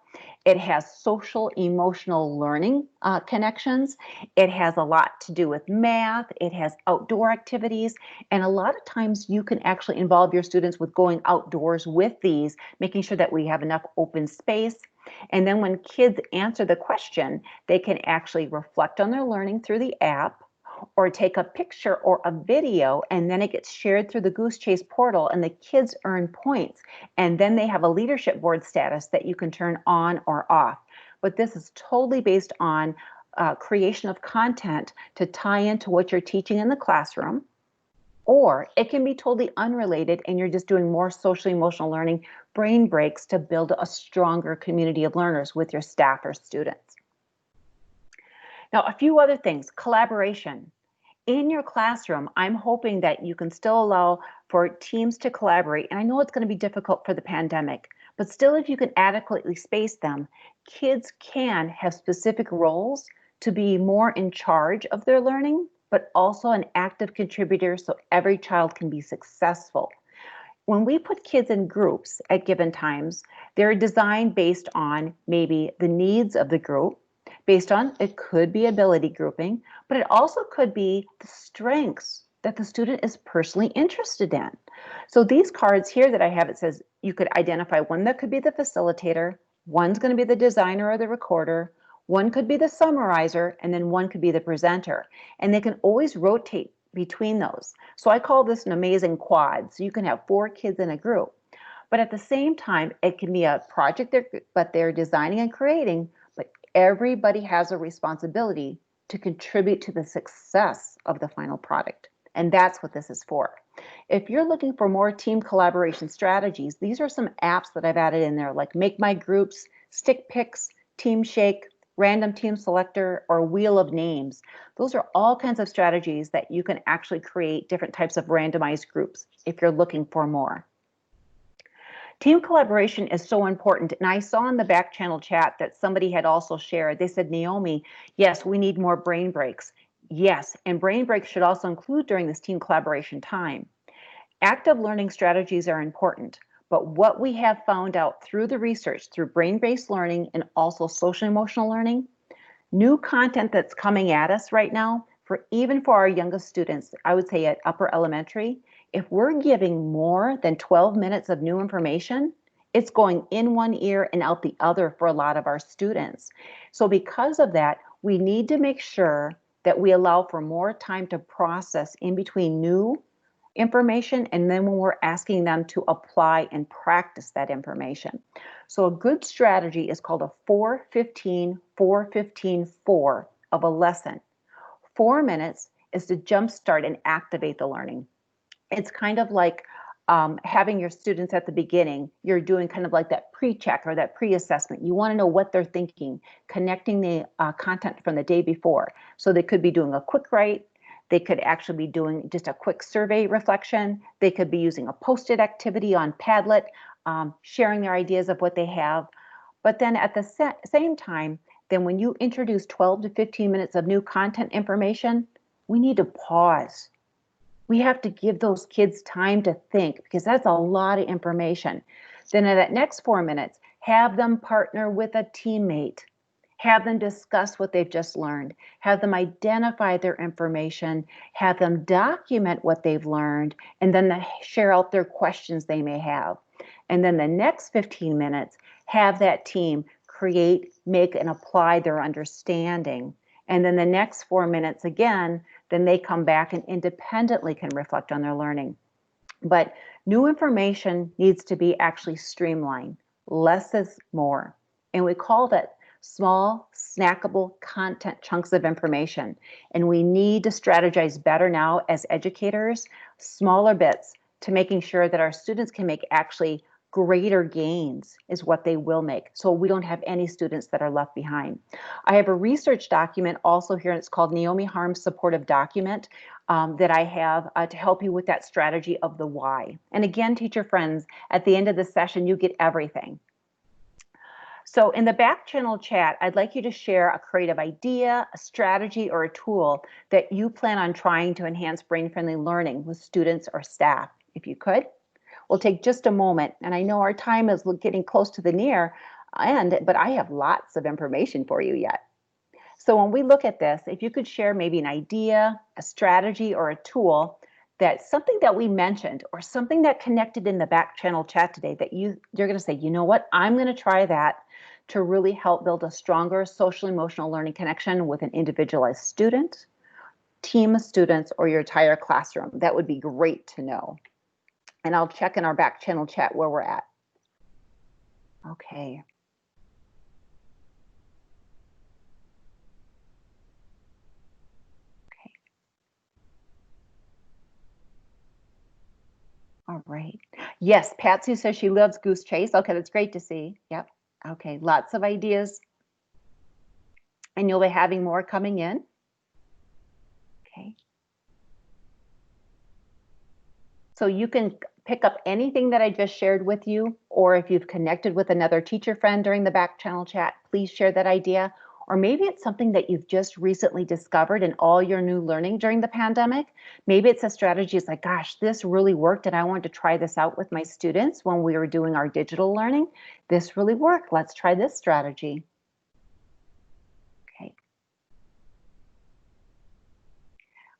It has social emotional learning connections. It has a lot to do with math. It has outdoor activities. And a lot of times you can actually involve your students with going outdoors with these, making sure that we have enough open space. And then when kids answer the question, they can actually reflect on their learning through the app or take a picture or a video, and then it gets shared through the Goose Chase portal and the kids earn points. And then they have a leadership board status that you can turn on or off. But this is totally based on creation of content to tie into what you're teaching in the classroom. Or it can be totally unrelated and you're just doing more social emotional learning brain breaks to build a stronger community of learners with your staff or students. Now, a few other things. Collaboration. In your classroom, I'm hoping that you can still allow for teams to collaborate. And I know it's going to be difficult for the pandemic, but still, if you can adequately space them, kids can have specific roles to be more in charge of their learning, but also an active contributor so every child can be successful. When we put kids in groups at given times, they're designed based on maybe the needs of the group, based on, it could be ability grouping, but it also could be the strengths that the student is personally interested in. So these cards here that I have, it says you could identify one that could be the facilitator, one's going to be the designer or the recorder, one could be the summarizer, and then one could be the presenter. And they can always rotate between those. So I call this an amazing quad. So you can have 4 kids in a group. But at the same time, it can be a project they're designing and creating, but everybody has a responsibility to contribute to the success of the final product. And that's what this is for. If you're looking for more team collaboration strategies, these are some apps that I've added in there, like Make My Groups, Stick Picks, Team Shake, Random Team Selector, or Wheel of Names. Those are all kinds of strategies that you can actually create different types of randomized groups if you're looking for more. Team collaboration is so important. And I saw in the back channel chat that somebody had also shared, they said, Naomi, yes, we need more brain breaks. Yes, and brain breaks should also include during this team collaboration time. Active learning strategies are important. But what we have found out through the research, through brain-based learning and also social emotional learning, new content that's coming at us right now, even for our youngest students, I would say at upper elementary, if we're giving more than 12 minutes of new information, it's going in one ear and out the other for a lot of our students. So because of that, we need to make sure that we allow for more time to process in between new information, and then when we're asking them to apply and practice that information. So a good strategy is called a 4-15-4-15-4 of a lesson. 4 minutes is to jumpstart and activate the learning. It's kind of like having your students at the beginning, you're doing kind of like that pre-check or that pre-assessment. You want to know what they're thinking, connecting the content from the day before. So they could be doing a quick write. They could actually be doing just a quick survey reflection. They could be using a post-it activity on Padlet, sharing their ideas of what they have. But then at the same time, then when you introduce 12 to 15 minutes of new content information, we need to pause. We have to give those kids time to think because that's a lot of information. Then in that next 4 minutes, have them partner with a teammate. Have them discuss what they've just learned. Have them identify their information. Have them document what they've learned, and then share out their questions they may have. And then the next 15 minutes, have that team create, make, and apply their understanding. And then the next 4 minutes again, then they come back and independently can reflect on their learning. But new information needs to be actually streamlined. Less is more. And we call that small, snackable content chunks of information. And we need to strategize better now as educators, smaller bits to making sure that our students can make actually greater gains is what they will make. So we don't have any students that are left behind. I have a research document also here, and it's called Naomi Harm Supportive Document that I have to help you with that strategy of the why. And again, teacher friends, at the end of the session, you get everything. So in the back channel chat, I'd like you to share a creative idea, a strategy, or a tool that you plan on trying to enhance brain-friendly learning with students or staff, if you could. We'll take just a moment, and I know our time is getting close to the near end, but I have lots of information for you yet. So when we look at this, if you could share maybe an idea, a strategy, or a tool that's something that we mentioned or something that connected in the back channel chat today that you're going to say, you know what, I'm going to try that to really help build a stronger social emotional learning connection with an individualized student, team of students, or your entire classroom. That would be great to know. And I'll check in our back channel chat where we're at. Okay. Okay. All right. Yes, Patsy says she loves Goose Chase. Okay, that's great to see. Yep. Okay, lots of ideas. And you'll be having more coming in. Okay. So you can pick up anything that I just shared with you, or if you've connected with another teacher friend during the back channel chat, please share that idea. Or maybe it's something that you've just recently discovered in all your new learning during the pandemic. Maybe it's a strategy. It's like, gosh, this really worked and I wanted to try this out with my students when we were doing our digital learning. This really worked. Let's try this strategy. Okay.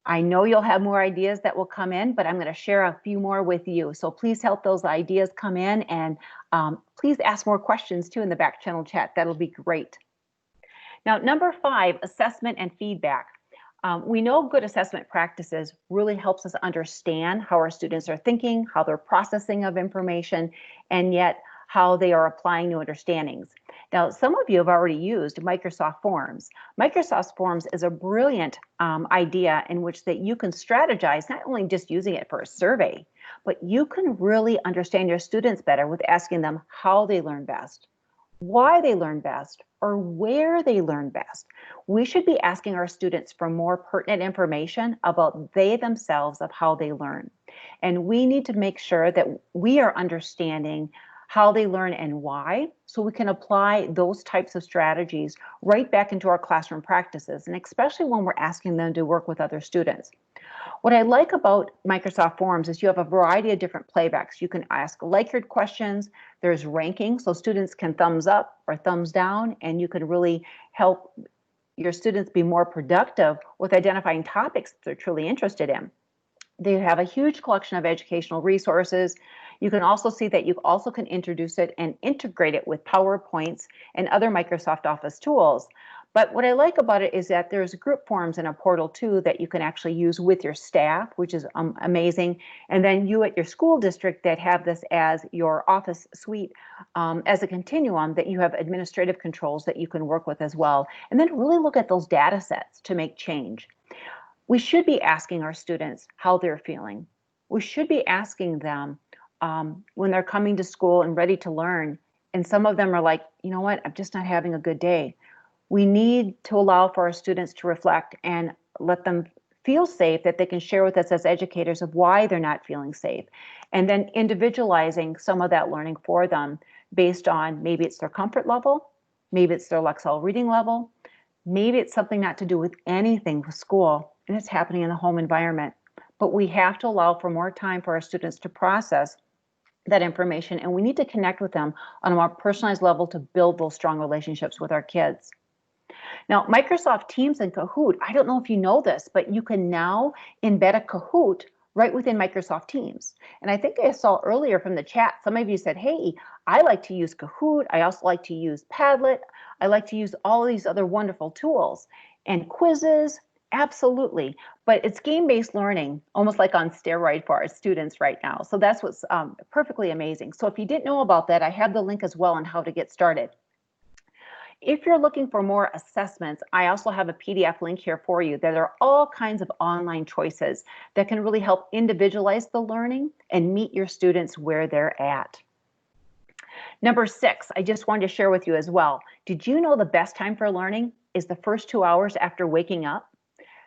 I know you'll have more ideas that will come in, but I'm going to share a few more with you. So please help those ideas come in, and please ask more questions too in the back channel chat. That'll be great. Now, number 5, assessment and feedback. We know good assessment practices really helps us understand how our students are thinking, how they're processing of information, and yet how they are applying new understandings. Now, some of you have already used Microsoft Forms. Microsoft Forms is a brilliant idea in which that you can strategize, not only just using it for a survey, but you can really understand your students better with asking them how they learn best, why they learn best, or where they learn best. We should be asking our students for more pertinent information about they themselves of how they learn. And we need to make sure that we are understanding how they learn and why, so we can apply those types of strategies right back into our classroom practices, and especially when we're asking them to work with other students. What I like about Microsoft Forms is you have a variety of different playbacks. You can ask Likert questions. There's ranking, so students can thumbs up or thumbs down, and you can really help your students be more productive with identifying topics that they're truly interested in. They have a huge collection of educational resources. You can also see that you also can introduce it and integrate it with PowerPoints and other Microsoft Office tools. But what I like about it is that there's group forms in a portal too that you can actually use with your staff, which is amazing. And then you at your school district that have this as your Office suite as a continuum, that you have administrative controls that you can work with as well. And then really look at those data sets to make change. We should be asking our students how they're feeling. We should be asking them when they're coming to school and ready to learn. And some of them are like, you know what, I'm just not having a good day. We need to allow for our students to reflect and let them feel safe, that they can share with us as educators of why they're not feeling safe. And then individualizing some of that learning for them based on maybe it's their comfort level, maybe it's their Lexile reading level, maybe it's something not to do with anything with school, and it's happening in the home environment. But we have to allow for more time for our students to process that information, and we need to connect with them on a more personalized level to build those strong relationships with our kids. Now, Microsoft Teams and Kahoot, I don't know if you know this, but you can now embed a Kahoot right within Microsoft Teams. And I think I saw earlier from the chat, some of you said, hey, I like to use Kahoot. I also like to use Padlet. I like to use all of these other wonderful tools and quizzes. Absolutely. But it's game-based learning, almost like on steroid for our students right now. So that's what's perfectly amazing. So if you didn't know about that, I have the link as well on how to get started. If you're looking for more assessments, I also have a PDF link here for you. There are all kinds of online choices that can really help individualize the learning and meet your students where they're at. Number 6, I just wanted to share with you as well. Did you know the best time for learning is the first 2 hours after waking up?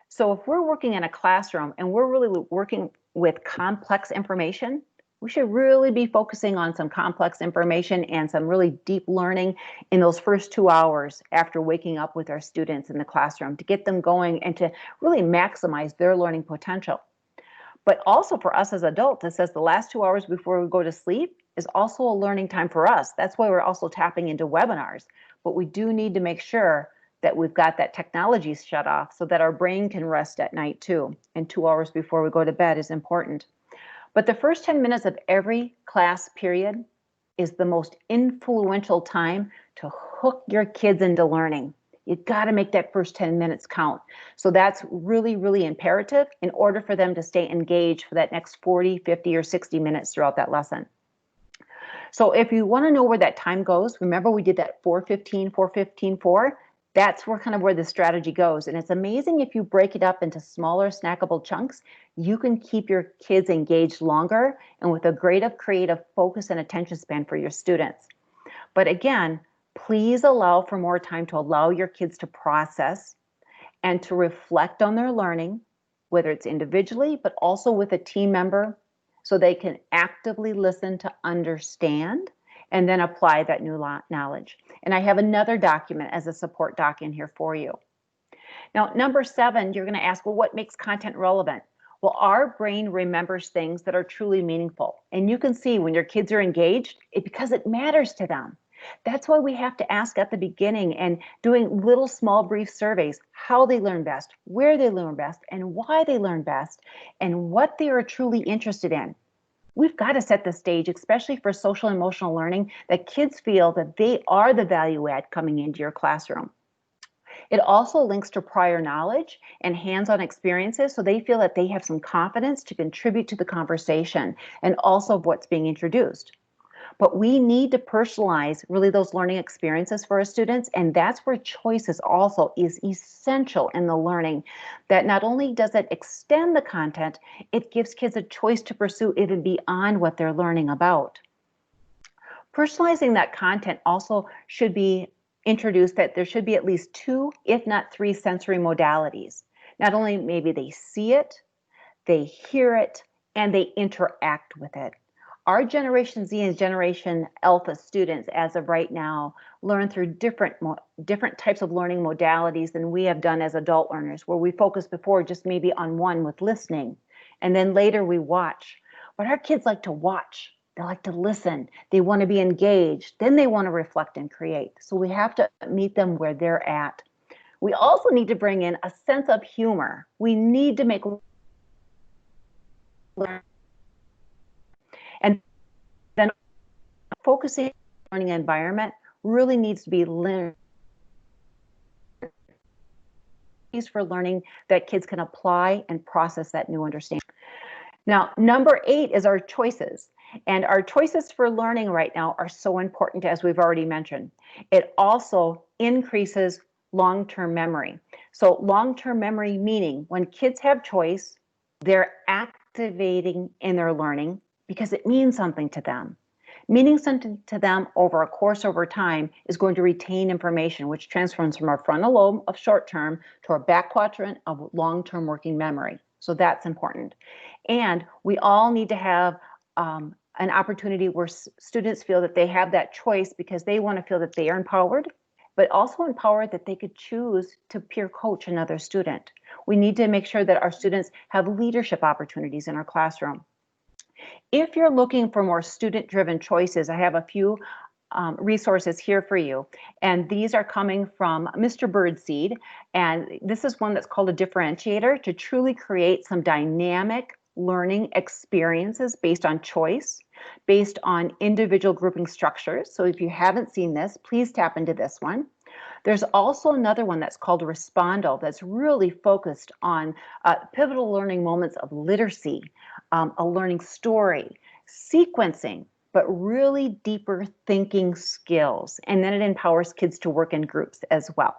So if we're working in a classroom and we're really working with complex information, we should really be focusing on some complex information and some really deep learning in those first 2 hours after waking up with our students in the classroom to get them going and to really maximize their learning potential. But also for us as adults, it says the last 2 hours before we go to sleep is also a learning time for us. That's why we're also tapping into webinars. But we do need to make sure that we've got that technology shut off so that our brain can rest at night too. And 2 hours before we go to bed is important. But the first 10 minutes of every class period is the most influential time to hook your kids into learning. You've got to make that first 10 minutes count. So that's really, really imperative in order for them to stay engaged for that next 40, 50, or 60 minutes throughout that lesson. So if you want to know where that time goes, remember we did that 4:15, 4:15, 4. That's where the strategy goes. And it's amazing if you break it up into smaller snackable chunks, you can keep your kids engaged longer and with a greater creative focus and attention span for your students. But again, please allow for more time to allow your kids to process and to reflect on their learning, whether it's individually, but also with a team member, so they can actively listen to understand and then apply that new knowledge. And I have another document as a support doc in here for you. Now, number 7, you're going to ask, well, what makes content relevant? Well, our brain remembers things that are truly meaningful. And you can see when your kids are engaged, because it matters to them. That's why we have to ask at the beginning and doing little small brief surveys, how they learn best, where they learn best, and why they learn best, and what they are truly interested in. We've got to set the stage, especially for social and emotional learning, that kids feel that they are the value add coming into your classroom. It also links to prior knowledge and hands-on experiences, so they feel that they have some confidence to contribute to the conversation and also what's being introduced. But we need to personalize really those learning experiences for our students, and that's where choices also is essential in the learning. That not only does it extend the content, it gives kids a choice to pursue even beyond what they're learning about. Personalizing that content also should be introduced that there should be at least 2, if not 3 sensory modalities. Not only maybe they see it, they hear it, and they interact with it. Our Generation Z and Generation Alpha students, as of right now, learn through different types of learning modalities than we have done as adult learners, where we focused before just maybe on one with listening, and then later we watch. But our kids like to watch. They like to listen. They want to be engaged. Then they want to reflect and create. So we have to meet them where they're at. We also need to bring in a sense of humor. We need to make and then focusing on the learning environment really needs to be for learning that kids can apply and process that new understanding. Now, number 8 is our choices. And our choices for learning right now are so important, as we've already mentioned. It also increases long-term memory. So long-term memory meaning when kids have choice, they're activating in their learning. because it means something to them. Meaning something to them over a course over time is going to retain information, which transforms from our frontal lobe of short term to our back quadrant of long-term working memory. So that's important. And we all need to have an opportunity where students feel that they have that choice because they want to feel that they are empowered, but also empowered that they could choose to peer coach another student. We need to make sure that our students have leadership opportunities in our classroom. If you're looking for more student-driven choices, I have a few resources here for you. And these are coming from Mr. Birdseed. And this is one that's called a differentiator to truly create some dynamic learning experiences based on choice, based on individual grouping structures. So if you haven't seen this, please tap into this one. There's also another one that's called Respondo that's really focused on pivotal learning moments of literacy, a learning story, sequencing, but really deeper thinking skills. And then it empowers kids to work in groups as well.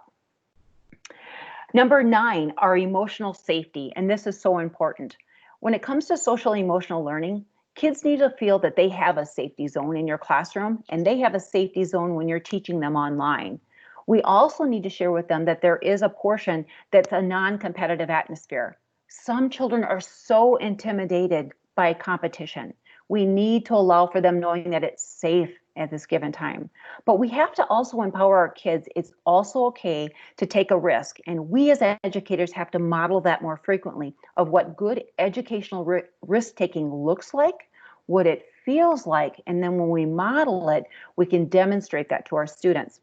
Number 9, our emotional safety. And this is so important. When it comes to social emotional learning, kids need to feel that they have a safety zone in your classroom, and they have a safety zone when you're teaching them online. We also need to share with them that there is a portion that's a non-competitive atmosphere. Some children are so intimidated by competition. We need to allow for them knowing that it's safe at this given time. But we have to also empower our kids. It's also okay to take a risk. And we as educators have to model that more frequently of what good educational risk-taking looks like, what it feels like, and then when we model it, we can demonstrate that to our students.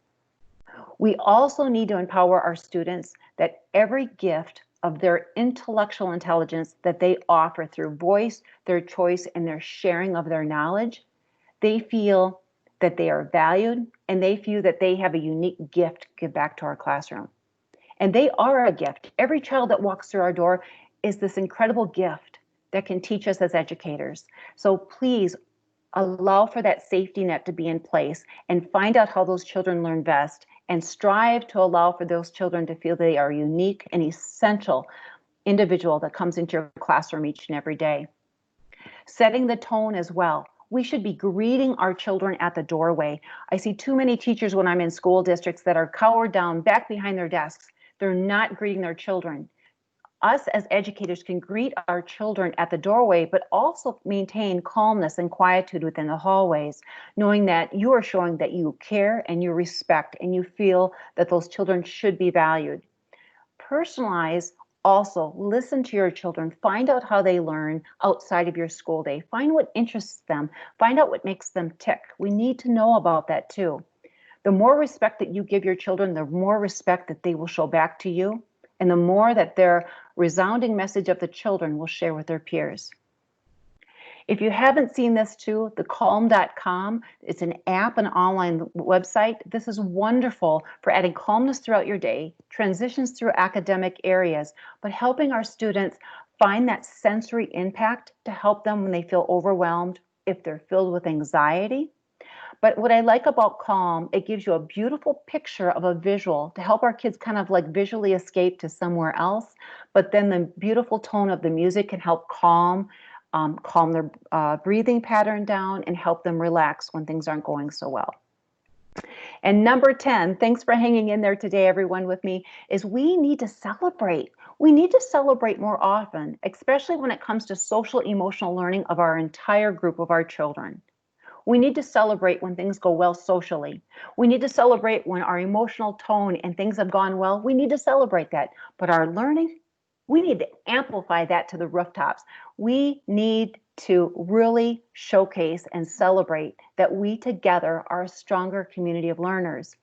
We also need to empower our students that every gift of their intellectual intelligence that they offer through voice, their choice, and their sharing of their knowledge, they feel that they are valued and they feel that they have a unique gift to give back to our classroom. And they are a gift. Every child that walks through our door is this incredible gift that can teach us as educators. So please allow for that safety net to be in place and find out how those children learn best and strive to allow for those children to feel they are a unique and essential individual that comes into your classroom each and every day. Setting the tone as well. We should be greeting our children at the doorway. I see too many teachers when I'm in school districts that are cowered down back behind their desks. They're not greeting their children. Us as educators can greet our children at the doorway, but also maintain calmness and quietude within the hallways, knowing that you are showing that you care and you respect and you feel that those children should be valued. Personalize. Also, listen to your children. Find out how they learn outside of your school day. Find what interests them. Find out what makes them tick. We need to know about that too. The more respect that you give your children, the more respect that they will show back to you, and the more that their resounding message of the children will share with their peers. If you haven't seen this too, the calm.com, it's an app, an online website. This is wonderful for adding calmness throughout your day, transitions through academic areas, but helping our students find that sensory impact to help them when they feel overwhelmed, if they're filled with anxiety. But what I like about Calm, it gives you a beautiful picture of a visual to help our kids kind of like visually escape to somewhere else. But then the beautiful tone of the music can help calm their breathing pattern down and help them relax when things aren't going so well. And number 10, thanks for hanging in there today, everyone, with me, is we need to celebrate. We need to celebrate more often, especially when it comes to social emotional learning of our entire group of our children. We need to celebrate when things go well socially. We need to celebrate when our emotional tone and things have gone well. We need to celebrate that. But our learning, we need to amplify that to the rooftops. We need to really showcase and celebrate that we together are a stronger community of learners.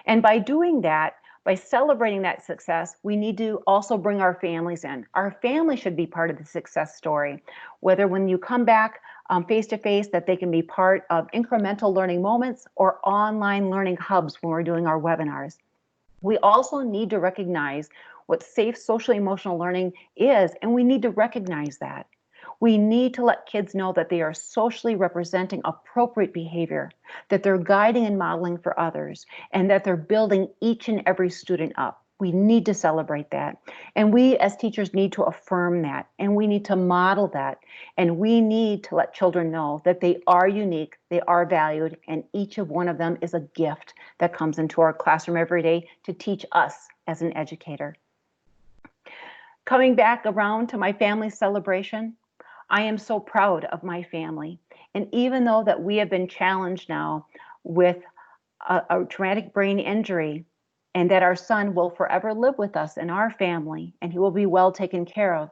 And by doing that, by celebrating that success, we need to also bring our families in. Our family should be part of the success story, whether when you come back face-to-face, that they can be part of incremental learning moments or online learning hubs when we're doing our webinars. We also need to recognize what safe social emotional learning is, and we need to recognize that. We need to let kids know that they are socially representing appropriate behavior, that they're guiding and modeling for others, and that they're building each and every student up. We need to celebrate that. And we as teachers need to affirm that. And we need to model that. And we need to let children know that they are unique, they are valued, and each of one of them is a gift that comes into our classroom every day to teach us as an educator. Coming back around to my family celebration, I am so proud of my family. And even though that we have been challenged now with a traumatic brain injury, and that our son will forever live with us in our family and he will be well taken care of.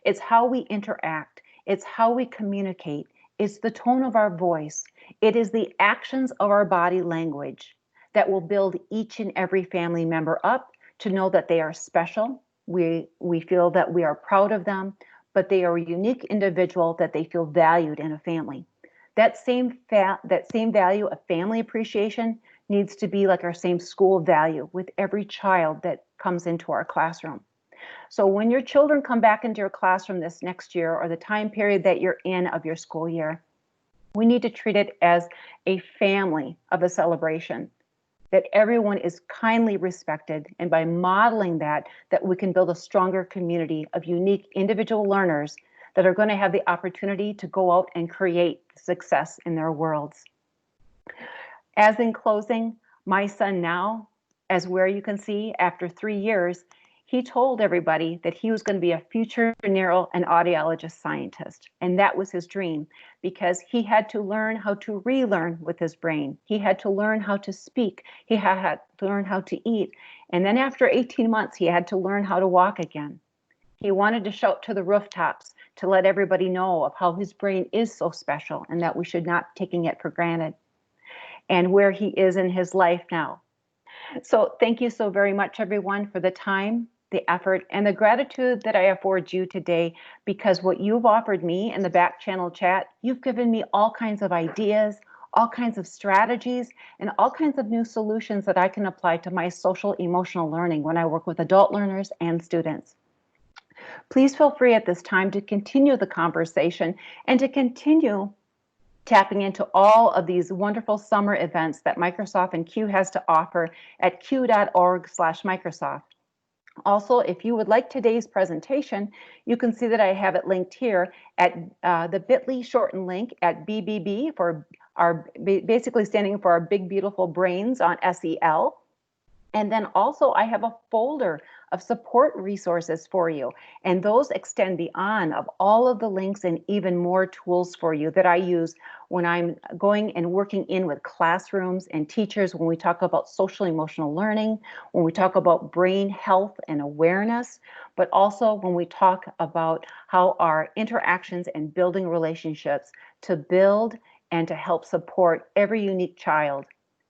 It's how we interact. It's how we communicate. It's the tone of our voice. It is the actions of our body language that will build each and every family member up to know that they are special. We feel that we are proud of them, but they are a unique individual that they feel valued in a family. That same value of family appreciation needs to be like our same school value with every child that comes into our classroom. So when your children come back into your classroom this next year or the time period that you're in of your school year, we need to treat it as a family of a celebration, that everyone is kindly respected. And by modeling that we can build a stronger community of unique individual learners that are going to have the opportunity to go out and create success in their worlds. As in closing, my son now, as where you can see after 3 years, he told everybody that he was going to be a future neuro and audiologist scientist. And that was his dream because he had to learn how to relearn with his brain. He had to learn how to speak. He had to learn how to eat. And then after 18 months, he had to learn how to walk again. He wanted to shout to the rooftops to let everybody know of how his brain is so special and that we should not be taking it for granted, and where he is in his life now. So thank you so very much, everyone, for the time, the effort, and the gratitude that I afford you today, because what you've offered me in the back channel chat, you've given me all kinds of ideas, all kinds of strategies, and all kinds of new solutions that I can apply to my social emotional learning when I work with adult learners and students. Please feel free at this time to continue the conversation and to continue tapping into all of these wonderful summer events that Microsoft and CUE has to offer at q.org/Microsoft. Also, if you would like today's presentation, you can see that I have it linked here at the bit.ly shortened link at BBB, for basically standing for our Big Beautiful Brains on SEL. And then also I have a folder of support resources for you. And those extend beyond of all of the links and even more tools for you that I use when I'm going and working in with classrooms and teachers, when we talk about social emotional learning, when we talk about brain health and awareness, but also when we talk about how our interactions and building relationships to build and to help support every unique child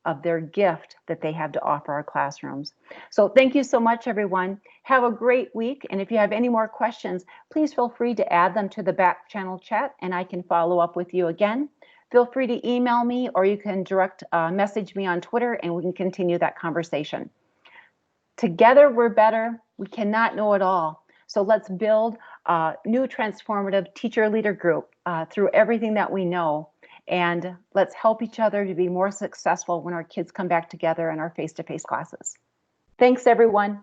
of their gift that they have to offer our classrooms. So thank you so much, everyone. Have a great week. And if you have any more questions, please feel free to add them to the back channel chat and I can follow up with you again. Feel free to email me or you can direct message me on Twitter and we can continue that conversation. Together we're better. We cannot know it all. So let's build a new transformative teacher leader group through everything that we know. And let's help each other to be more successful when our kids come back together in our face-to-face classes. Thanks, everyone.